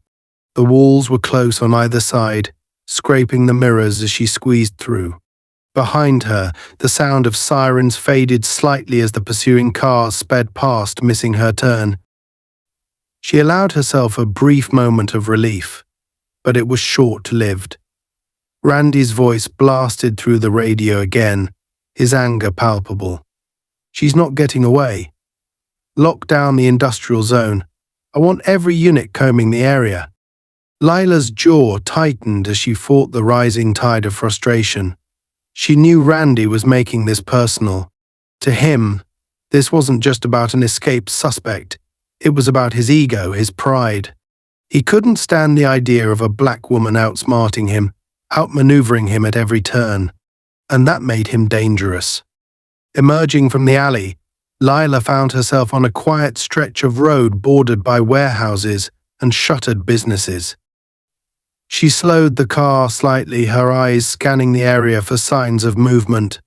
The walls were close on either side, scraping the mirrors as she squeezed through. Behind her, the sound of sirens faded slightly as the pursuing cars sped past, missing her turn. She allowed herself a brief moment of relief, but it was short-lived. Randy's voice blasted through the radio again, his anger palpable. She's not getting away. Lock down the industrial zone. I want every unit combing the area. Lila's jaw tightened as she fought the rising tide of frustration. She knew Randy was making this personal. To him, this wasn't just about an escaped suspect. It was about his ego, his pride. He couldn't stand the idea of a black woman outsmarting him, outmaneuvering him at every turn, and that made him dangerous. Emerging from the alley, Lila found herself on a quiet stretch of road bordered by warehouses and shuttered businesses. She slowed the car slightly, her eyes scanning the area for signs of movement.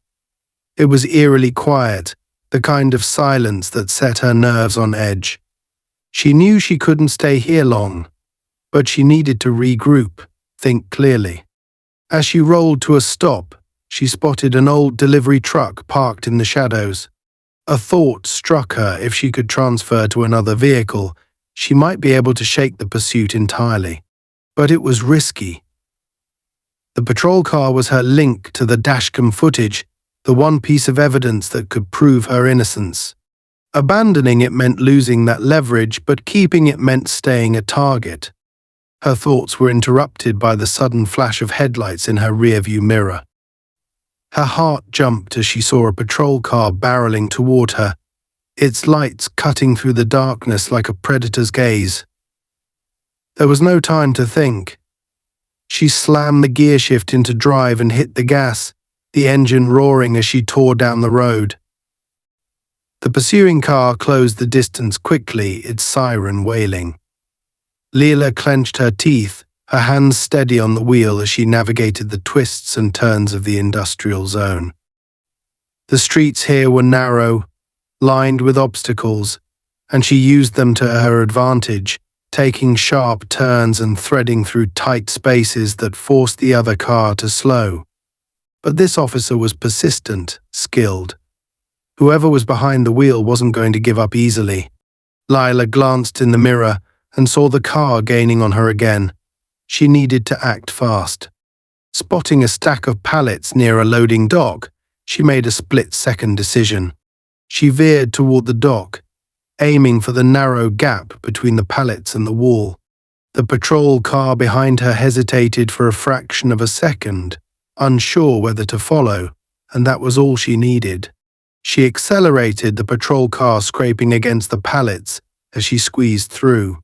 It was eerily quiet, the kind of silence that set her nerves on edge. She knew she couldn't stay here long, but she needed to regroup, think clearly. As she rolled to a stop, she spotted an old delivery truck parked in the shadows. A thought struck her: if she could transfer to another vehicle, she might be able to shake the pursuit entirely. But it was risky. The patrol car was her link to the dashcam footage, the one piece of evidence that could prove her innocence. Abandoning it meant losing that leverage, but keeping it meant staying a target. Her thoughts were interrupted by the sudden flash of headlights in her rearview mirror. Her heart jumped as she saw a patrol car barreling toward her, its lights cutting through the darkness like a predator's gaze. There was no time to think. She slammed the gear shift into drive and hit the gas, the engine roaring as she tore down the road. The pursuing car closed the distance quickly, its siren wailing. Laya clenched her teeth, her hands steady on the wheel as she navigated the twists and turns of the industrial zone. The streets here were narrow, lined with obstacles, and she used them to her advantage, taking sharp turns and threading through tight spaces that forced the other car to slow. But this officer was persistent, skilled. Whoever was behind the wheel wasn't going to give up easily. Laya glanced in the mirror and saw the car gaining on her again. She needed to act fast. Spotting a stack of pallets near a loading dock, she made a split-second decision. She veered toward the dock, aiming for the narrow gap between the pallets and the wall. The patrol car behind her hesitated for a fraction of a second, unsure whether to follow, and that was all she needed. She accelerated, the patrol car scraping against the pallets as she squeezed through.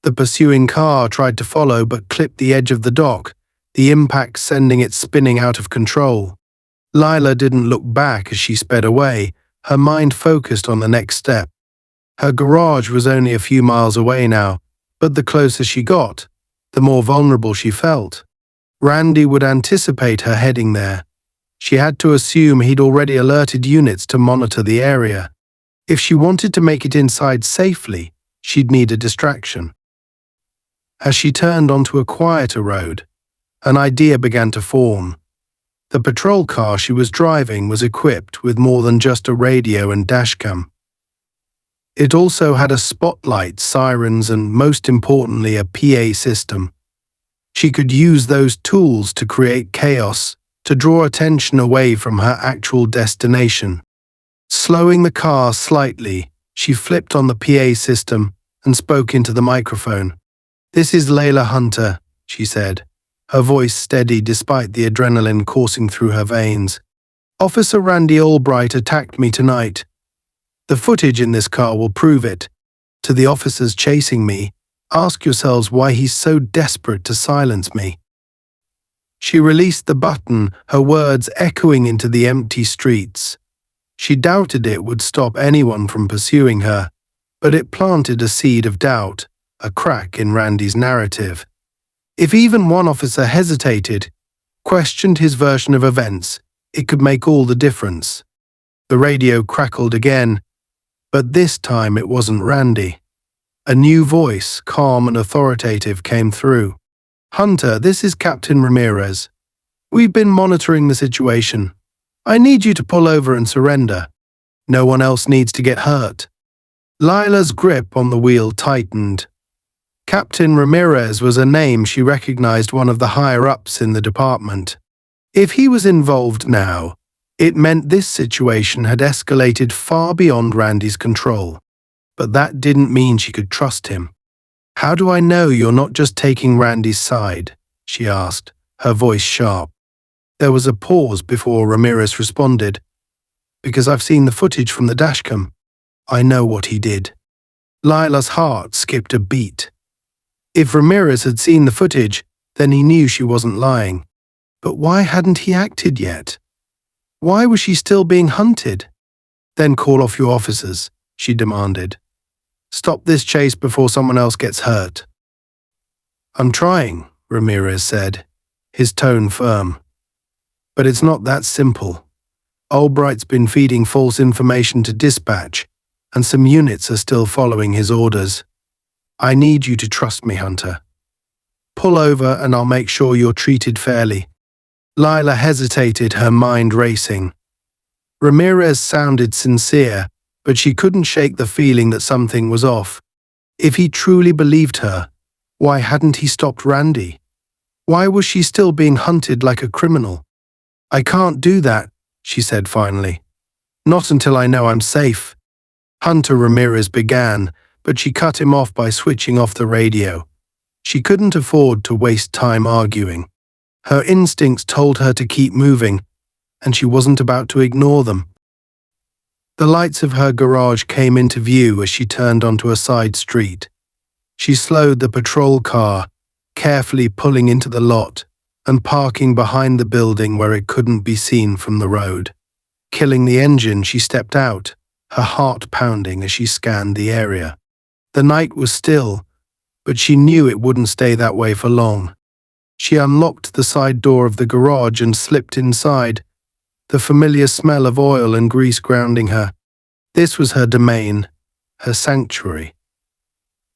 The pursuing car tried to follow but clipped the edge of the dock, the impact sending it spinning out of control. Laya didn't look back as she sped away, her mind focused on the next step. Her garage was only a few miles away now, but the closer she got, the more vulnerable she felt. Randy would anticipate her heading there. She had to assume he'd already alerted units to monitor the area. If she wanted to make it inside safely, she'd need a distraction. As she turned onto a quieter road, an idea began to form. The patrol car she was driving was equipped with more than just a radio and dashcam. It also had a spotlight, sirens, and most importantly, a PA system. She could use those tools to create chaos, to draw attention away from her actual destination. Slowing the car slightly, she flipped on the PA system and spoke into the microphone. "This is Laya Hunter," she said, her voice steady despite the adrenaline coursing through her veins. "Officer Randy Albright attacked me tonight. The footage in this car will prove it. To the officers chasing me, ask yourselves why he's so desperate to silence me." She released the button, her words echoing into the empty streets. She doubted it would stop anyone from pursuing her, but it planted a seed of doubt, a crack in Randy's narrative. If even one officer hesitated, questioned his version of events, it could make all the difference. The radio crackled again, but this time it wasn't Randy. A new voice, calm and authoritative, came through. "Hunter, this is Captain Ramirez. We've been monitoring the situation. I need you to pull over and surrender. No one else needs to get hurt." Laya's grip on the wheel tightened. Captain Ramirez was a name she recognized, one of the higher-ups in the department. If he was involved now, it meant this situation had escalated far beyond Randy's control. But that didn't mean she could trust him. "How do I know you're not just taking Randy's side?" she asked, her voice sharp. There was a pause before Ramirez responded. "Because I've seen the footage from the dashcam. I know what he did." Laya's heart skipped a beat. If Ramirez had seen the footage, then he knew she wasn't lying. But why hadn't he acted yet? Why was she still being hunted? "Then call off your officers," she demanded. "Stop this chase before someone else gets hurt." "I'm trying," Ramirez said, his tone firm. "But it's not that simple. Albright's been feeding false information to dispatch, and some units are still following his orders. I need you to trust me, Hunter. Pull over and I'll make sure you're treated fairly." Laya hesitated, her mind racing. Ramirez sounded sincere, but she couldn't shake the feeling that something was off. If he truly believed her, why hadn't he stopped Randy? Why was she still being hunted like a criminal? "I can't do that," she said finally. "Not until I know I'm safe." Hunter Ramirez began, but she cut him off by switching off the radio. She couldn't afford to waste time arguing. Her instincts told her to keep moving, and she wasn't about to ignore them. The lights of her garage came into view as she turned onto a side street. She slowed the patrol car, carefully pulling into the lot and parking behind the building where it couldn't be seen from the road. Killing the engine, she stepped out, her heart pounding as she scanned the area. The night was still, but she knew it wouldn't stay that way for long. She unlocked the side door of the garage and slipped inside, the familiar smell of oil and grease grounding her. This was her domain, her sanctuary.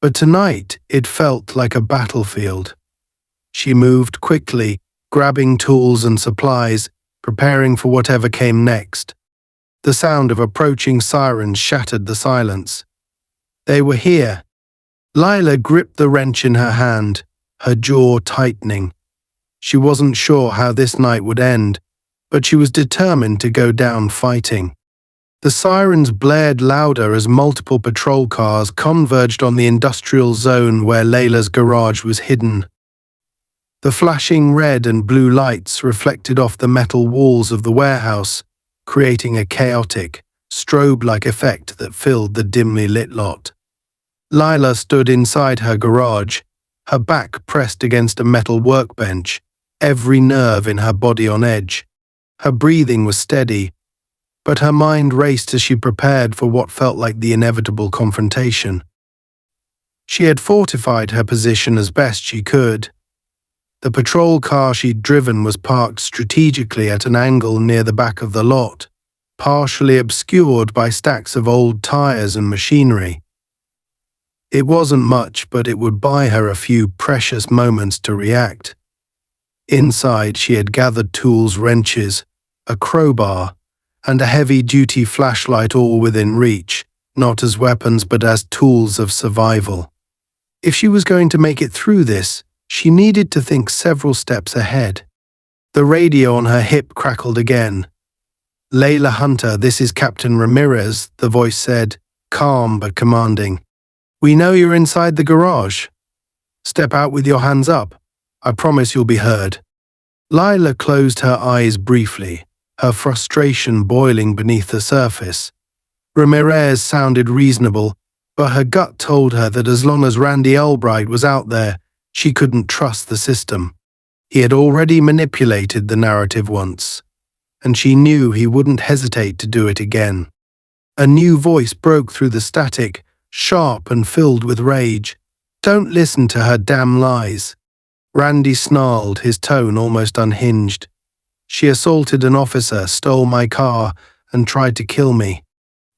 But tonight it felt like a battlefield. She moved quickly, grabbing tools and supplies, preparing for whatever came next. The sound of approaching sirens shattered the silence. They were here. Laya gripped the wrench in her hand, her jaw tightening. She wasn't sure how this night would end, but she was determined to go down fighting. The sirens blared louder as multiple patrol cars converged on the industrial zone where Layla's garage was hidden. The flashing red and blue lights reflected off the metal walls of the warehouse, creating a chaotic, strobe-like effect that filled the dimly lit lot. Laya stood inside her garage, her back pressed against a metal workbench, every nerve in her body on edge. Her breathing was steady, but her mind raced as she prepared for what felt like the inevitable confrontation. She had fortified her position as best she could. The patrol car she'd driven was parked strategically at an angle near the back of the lot, partially obscured by stacks of old tires and machinery. It wasn't much, but it would buy her a few precious moments to react. Inside, she had gathered tools, wrenches, a crowbar, and a heavy-duty flashlight all within reach, not as weapons but as tools of survival. If she was going to make it through this, she needed to think several steps ahead. The radio on her hip crackled again. "Layla Hunter, this is Captain Ramirez," the voice said, calm but commanding. "We know you're inside the garage. Step out with your hands up. I promise you'll be heard." Laya closed her eyes briefly, her frustration boiling beneath the surface. Ramirez sounded reasonable, but her gut told her that as long as Randy Albright was out there, she couldn't trust the system. He had already manipulated the narrative once, and she knew he wouldn't hesitate to do it again. A new voice broke through the static, sharp and filled with rage. "Don't listen to her damn lies." Randy snarled, his tone almost unhinged. "She assaulted an officer, stole my car, and tried to kill me.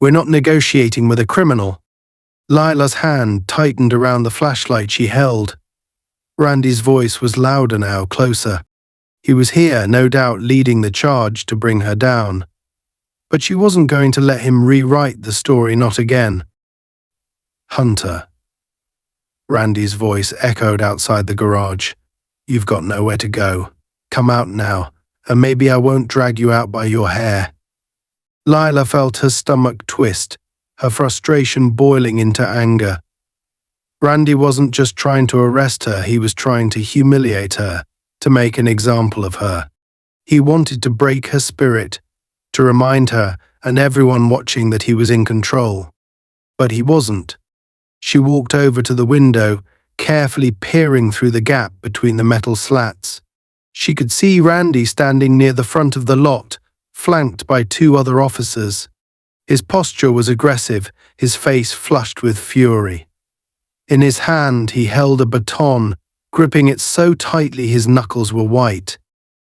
We're not negotiating with a criminal." Laya's hand tightened around the flashlight she held. Randy's voice was louder now, closer. He was here, no doubt leading the charge to bring her down. But she wasn't going to let him rewrite the story, not again. "Hunter." Randy's voice echoed outside the garage. "You've got nowhere to go. Come out now, and maybe I won't drag you out by your hair." Laya felt her stomach twist, her frustration boiling into anger. Randy wasn't just trying to arrest her, he was trying to humiliate her, to make an example of her. He wanted to break her spirit, to remind her and everyone watching that he was in control. But he wasn't. She walked over to the window, carefully peering through the gap between the metal slats. She could see Randy standing near the front of the lot, flanked by two other officers. His posture was aggressive, his face flushed with fury. In his hand, he held a baton, gripping it so tightly his knuckles were white.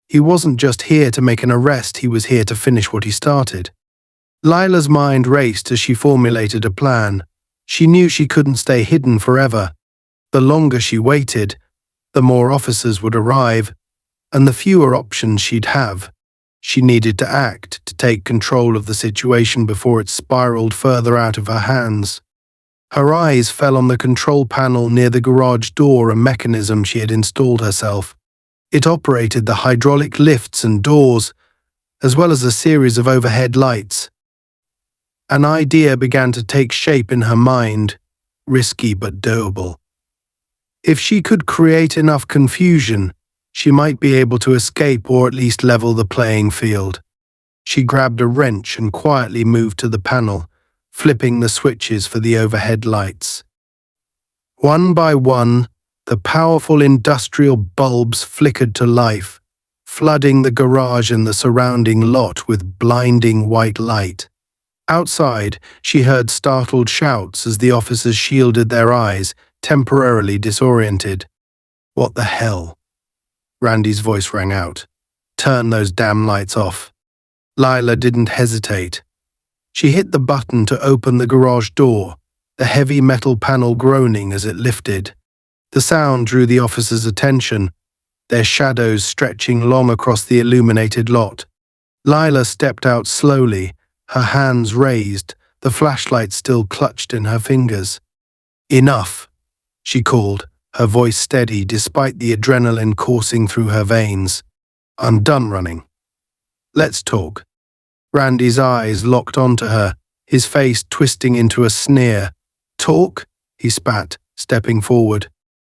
He wasn't just here to make an arrest, he was here to finish what he started. Laya's mind raced as she formulated a plan. She knew she couldn't stay hidden forever. The longer she waited, the more officers would arrive, and the fewer options she'd have. She needed to act, to take control of the situation before it spiraled further out of her hands. Her eyes fell on the control panel near the garage door, a mechanism she had installed herself. It operated the hydraulic lifts and doors, as well as a series of overhead lights. An idea began to take shape in her mind, risky but doable. If she could create enough confusion, she might be able to escape or at least level the playing field. She grabbed a wrench and quietly moved to the panel, flipping the switches for the overhead lights. One by one, the powerful industrial bulbs flickered to life, flooding the garage and the surrounding lot with blinding white light. Outside, she heard startled shouts as the officers shielded their eyes, temporarily disoriented. "What the hell?" Randy's voice rang out. "Turn those damn lights off." Lila didn't hesitate. She hit the button to open the garage door, the heavy metal panel groaning as it lifted. The sound drew the officers' attention, their shadows stretching long across the illuminated lot. Lila stepped out slowly, her hands raised, the flashlight still clutched in her fingers. "Enough," she called, her voice steady despite the adrenaline coursing through her veins. "I'm done running. Let's talk." Randy's eyes locked onto her, his face twisting into a sneer. "Talk?" he spat, stepping forward.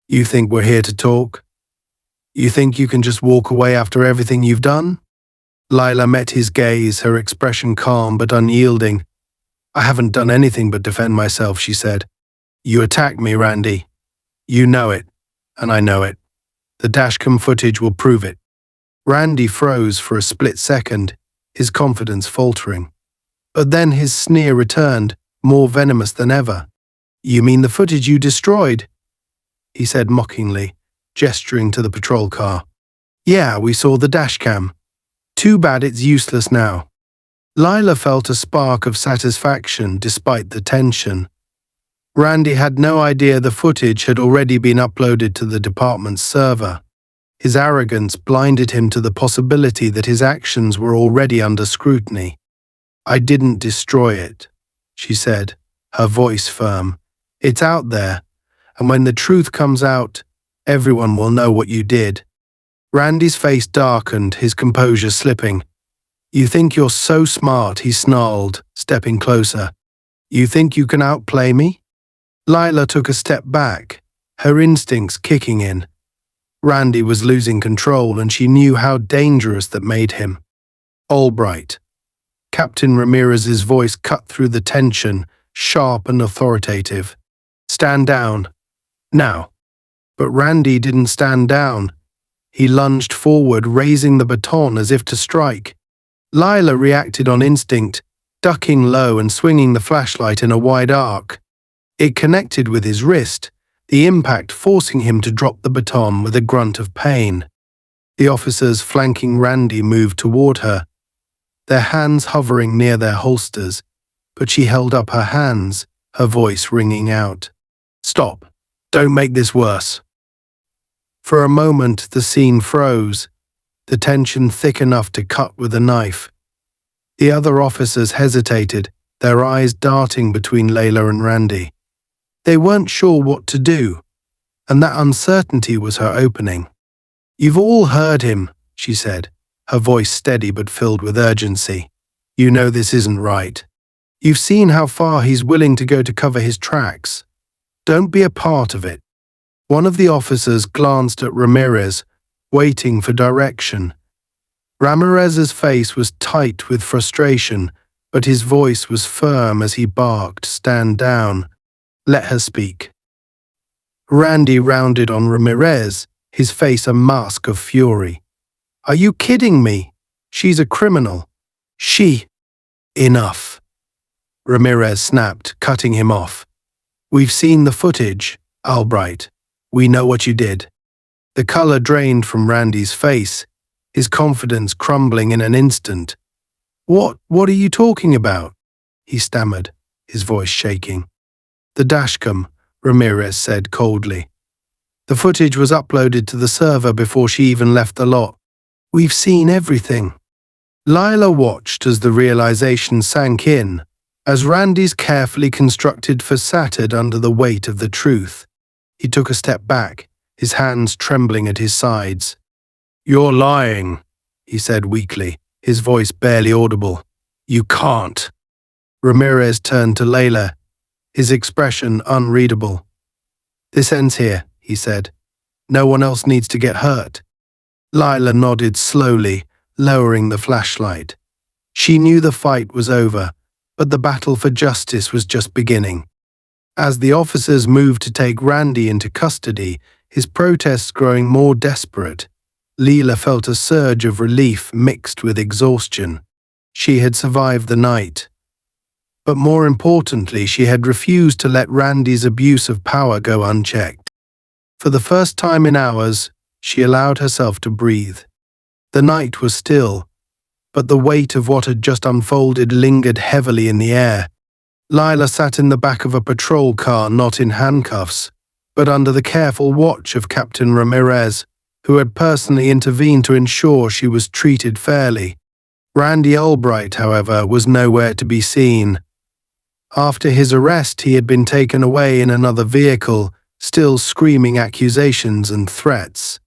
"You think we're here to talk? You think you can just walk away after everything you've done?" Lila met his gaze, her expression calm but unyielding. "I haven't done anything but defend myself," she said. "You attacked me, Randy. You know it, and I know it. The dashcam footage will prove it." Randy froze for a split second, his confidence faltering. But then his sneer returned, more venomous than ever. "You mean the footage you destroyed?" he said mockingly, gesturing to the patrol car. "Yeah, we saw the dashcam. Too bad it's useless now." Lila felt a spark of satisfaction despite the tension. Randy had no idea the footage had already been uploaded to the department's server. His arrogance blinded him to the possibility that his actions were already under scrutiny. "I didn't destroy it," she said, her voice firm. "It's out there, and when the truth comes out, everyone will know what you did." Randy's face darkened, his composure slipping. "You think you're so smart," he snarled, stepping closer. "You think you can outplay me?" Lila took a step back, her instincts kicking in. Randy was losing control, and she knew how dangerous that made him. "Albright." Captain Ramirez's voice cut through the tension, sharp and authoritative. "Stand down. Now." But Randy didn't stand down. He lunged forward, raising the baton as if to strike. Lila reacted on instinct, ducking low and swinging the flashlight in a wide arc. It connected with his wrist, the impact forcing him to drop the baton with a grunt of pain. The officers flanking Randy moved toward her, their hands hovering near their holsters, but she held up her hands, her voice ringing out. "Stop. Don't make this worse." For a moment the scene froze, the tension thick enough to cut with a knife. The other officers hesitated, their eyes darting between Layla and Randy. They weren't sure what to do, and that uncertainty was her opening. "You've all heard him," she said, her voice steady but filled with urgency. "You know this isn't right. You've seen how far he's willing to go to cover his tracks. Don't be a part of it." One of the officers glanced at Ramirez, waiting for direction. Ramirez's face was tight with frustration, but his voice was firm as he barked, "Stand down. Let her speak." Randy rounded on Ramirez, his face a mask of fury. "Are you kidding me? She's a criminal. She—" "Enough," Ramirez snapped, cutting him off. "We've seen the footage, Albright. We know what you did." The color drained from Randy's face, his confidence crumbling in an instant. What are you talking about?" he stammered, his voice shaking. "The dashcam," Ramirez said coldly. "The footage was uploaded to the server before she even left the lot. We've seen everything." Lila watched as the realization sank in, as Randy's carefully constructed facade under the weight of the truth. He took a step back, his hands trembling at his sides. "You're lying," he said weakly, his voice barely audible. "You can't." Ramirez turned to Layla, his expression unreadable. "This ends here," he said. "No one else needs to get hurt." Lila nodded slowly, lowering the flashlight. She knew the fight was over, but the battle for justice was just beginning. As the officers moved to take Randy into custody, his protests growing more desperate, Leela felt a surge of relief mixed with exhaustion. She had survived the night. But more importantly, she had refused to let Randy's abuse of power go unchecked. For the first time in hours, she allowed herself to breathe. The night was still, but the weight of what had just unfolded lingered heavily in the air. Lila sat in the back of a patrol car, not in handcuffs, but under the careful watch of Captain Ramirez, who had personally intervened to ensure she was treated fairly. Randy Albright, however, was nowhere to be seen. After his arrest, he had been taken away in another vehicle, still screaming accusations and threats.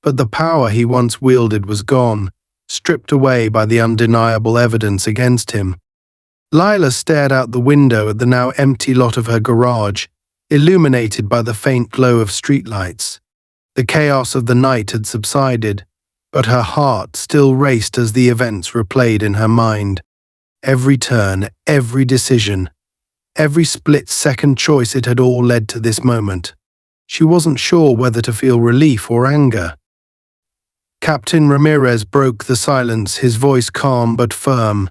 But the power he once wielded was gone, stripped away by the undeniable evidence against him. Lila stared out the window at the now empty lot of her garage, illuminated by the faint glow of streetlights. The chaos of the night had subsided, but her heart still raced as the events replayed in her mind. Every turn, every decision, every split-second choice, it had all led to this moment. She wasn't sure whether to feel relief or anger. Captain Ramirez broke the silence, his voice calm but firm.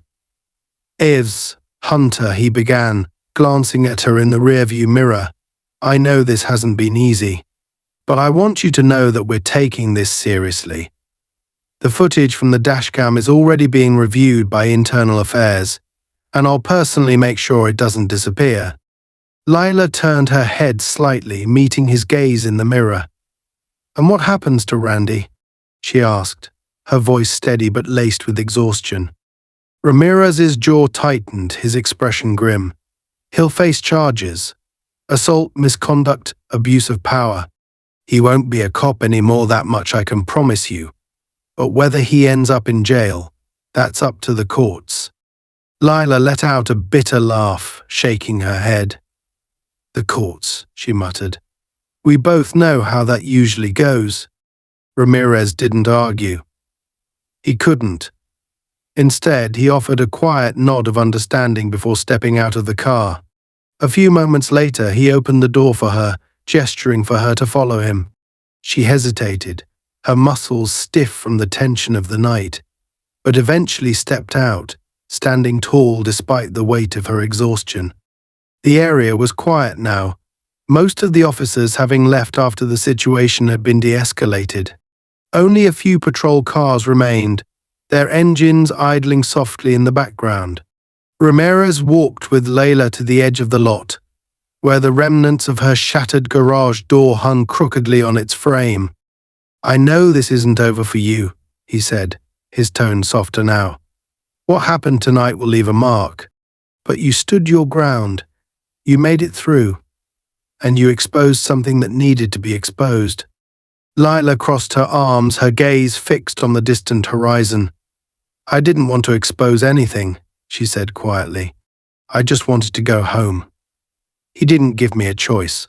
"Eves, Hunter," he began, glancing at her in the rearview mirror. "I know this hasn't been easy, but I want you to know that we're taking this seriously. The footage from the dashcam is already being reviewed by Internal Affairs, and I'll personally make sure it doesn't disappear." Lila turned her head slightly, meeting his gaze in the mirror. "And what happens to Randy?" she asked, her voice steady but laced with exhaustion. Ramirez's jaw tightened, his expression grim. "He'll face charges. Assault, misconduct, abuse of power. He won't be a cop anymore, that much I can promise you. But whether he ends up in jail, that's up to the courts." Lila let out a bitter laugh, shaking her head. "The courts," she muttered. "We both know how that usually goes." Ramirez didn't argue. He couldn't. Instead, he offered a quiet nod of understanding before stepping out of the car. A few moments later, he opened the door for her, gesturing for her to follow him. She hesitated, her muscles stiff from the tension of the night, but eventually stepped out, standing tall despite the weight of her exhaustion. The area was quiet now, most of the officers having left after the situation had been de-escalated. Only a few patrol cars remained, their engines idling softly in the background. Ramirez walked with Layla to the edge of the lot, where the remnants of her shattered garage door hung crookedly on its frame. "I know this isn't over for you," he said, his tone softer now. "What happened tonight will leave a mark. But you stood your ground. You made it through. And you exposed something that needed to be exposed." Lila crossed her arms, her gaze fixed on the distant horizon. "I didn't want to expose anything," she said quietly. "I just wanted to go home. He didn't give me a choice."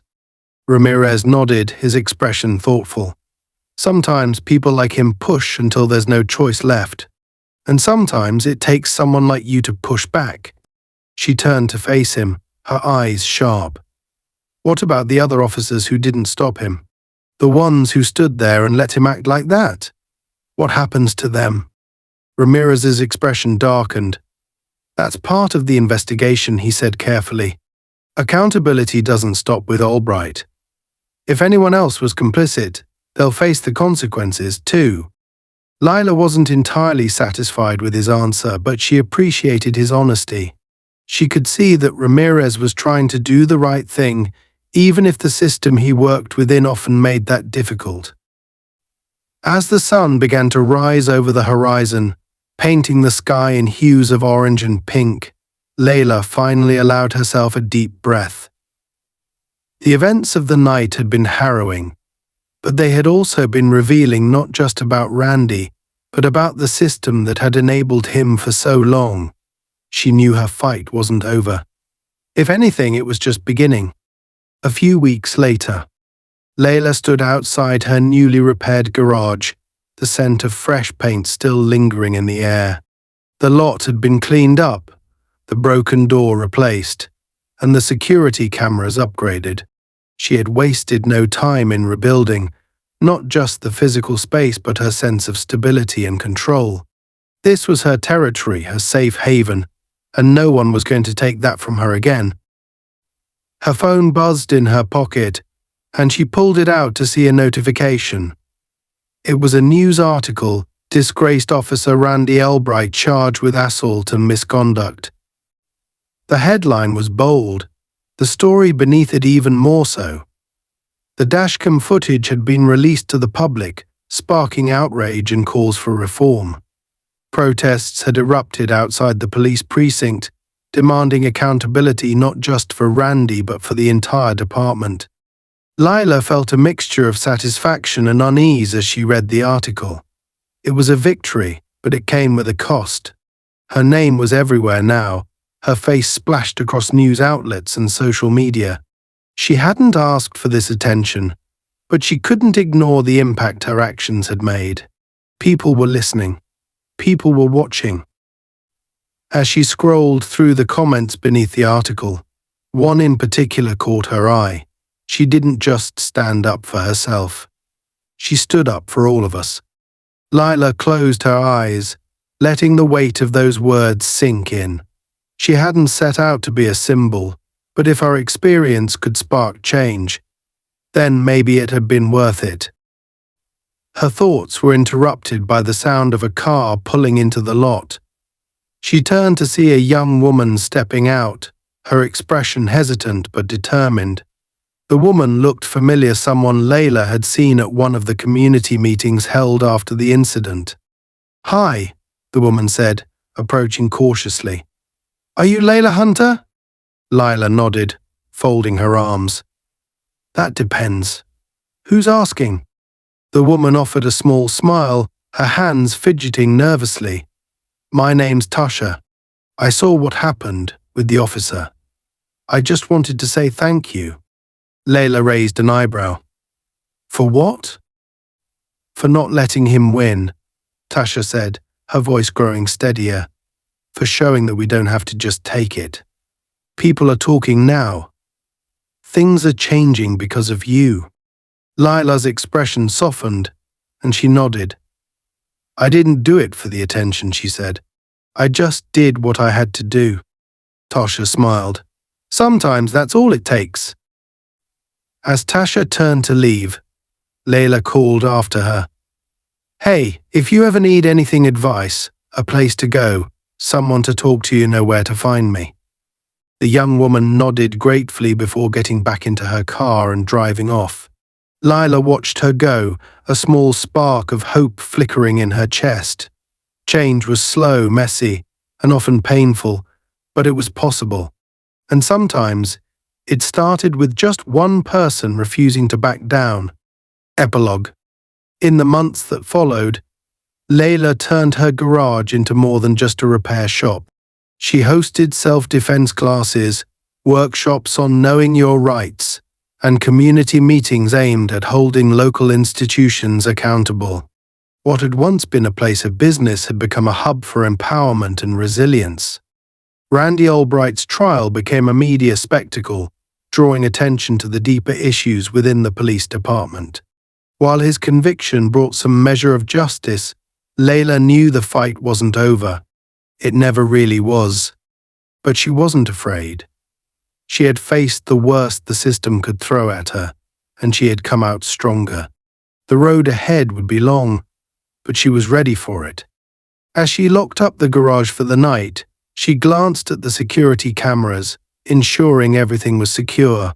Ramirez nodded, his expression thoughtful. "Sometimes people like him push until there's no choice left. And sometimes it takes someone like you to push back." She turned to face him, her eyes sharp. "What about the other officers who didn't stop him? The ones who stood there and let him act like that? What happens to them?" Ramirez's expression darkened. "That's part of the investigation," he said carefully. "Accountability doesn't stop with Albright. If anyone else was complicit, they'll face the consequences too." Lila wasn't entirely satisfied with his answer, but she appreciated his honesty. She could see that Ramirez was trying to do the right thing, even if the system he worked within often made that difficult. As the sun began to rise over the horizon, painting the sky in hues of orange and pink, Layla finally allowed herself a deep breath. The events of the night had been harrowing, but they had also been revealing not just about Randy, but about the system that had enabled him for so long. She knew her fight wasn't over. If anything, it was just beginning. A few weeks later, Layla stood outside her newly repaired garage, the scent of fresh paint still lingering in the air. The lot had been cleaned up, the broken door replaced, and the security cameras upgraded. She had wasted no time in rebuilding, not just the physical space but her sense of stability and control. This was her territory, her safe haven, and no one was going to take that from her again. Her phone buzzed in her pocket, and she pulled it out to see a notification. It was a news article, disgraced officer Randy Albright charged with assault and misconduct. The headline was bold, the story beneath it even more so. The dashcam footage had been released to the public, sparking outrage and calls for reform. Protests had erupted outside the police precinct, demanding accountability not just for Randy but for the entire department. Lila felt a mixture of satisfaction and unease as she read the article. It was a victory, but it came with a cost. Her name was everywhere now, her face splashed across news outlets and social media. She hadn't asked for this attention, but she couldn't ignore the impact her actions had made. People were listening. People were watching. As she scrolled through the comments beneath the article, one in particular caught her eye. She didn't just stand up for herself. She stood up for all of us. Lila closed her eyes, letting the weight of those words sink in. She hadn't set out to be a symbol, but if her experience could spark change, then maybe it had been worth it. Her thoughts were interrupted by the sound of a car pulling into the lot. She turned to see a young woman stepping out, her expression hesitant but determined. The woman looked familiar, someone Layla had seen at one of the community meetings held after the incident. "Hi," the woman said, approaching cautiously. "Are you Layla Hunter?" Lila nodded, folding her arms. "That depends. Who's asking?" The woman offered a small smile, her hands fidgeting nervously. "My name's Tasha. I saw what happened with the officer. I just wanted to say thank you." Layla raised an eyebrow. "For what?" "For not letting him win," Tasha said, her voice growing steadier. "For showing that we don't have to just take it. People are talking now. Things are changing because of you." Lila's expression softened, and she nodded. "I didn't do it for the attention," she said. "I just did what I had to do." Tasha smiled. "Sometimes that's all it takes." As Tasha turned to leave, Layla called after her. "Hey, if you ever need anything, advice, a place to go, someone to talk to, you know where to find me." The young woman nodded gratefully before getting back into her car and driving off. Layla watched her go, a small spark of hope flickering in her chest. Change was slow, messy, and often painful, but it was possible. And sometimes, it started with just one person refusing to back down. Epilogue. In the months that followed, Layla turned her garage into more than just a repair shop. She hosted self-defense classes, workshops on knowing your rights, and community meetings aimed at holding local institutions accountable. What had once been a place of business had become a hub for empowerment and resilience. Randy Albright's trial became a media spectacle, drawing attention to the deeper issues within the police department. While his conviction brought some measure of justice, Layla knew the fight wasn't over. It never really was. But she wasn't afraid. She had faced the worst the system could throw at her, and she had come out stronger. The road ahead would be long, but she was ready for it. As she locked up the garage for the night, she glanced at the security cameras, ensuring everything was secure.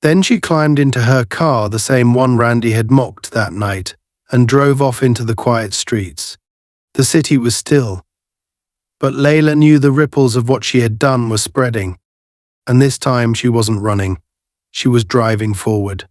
Then she climbed into her car, the same one Randy had mocked that night, and drove off into the quiet streets. The city was still, but Layla knew the ripples of what she had done were spreading. And this time she wasn't running. She was driving forward.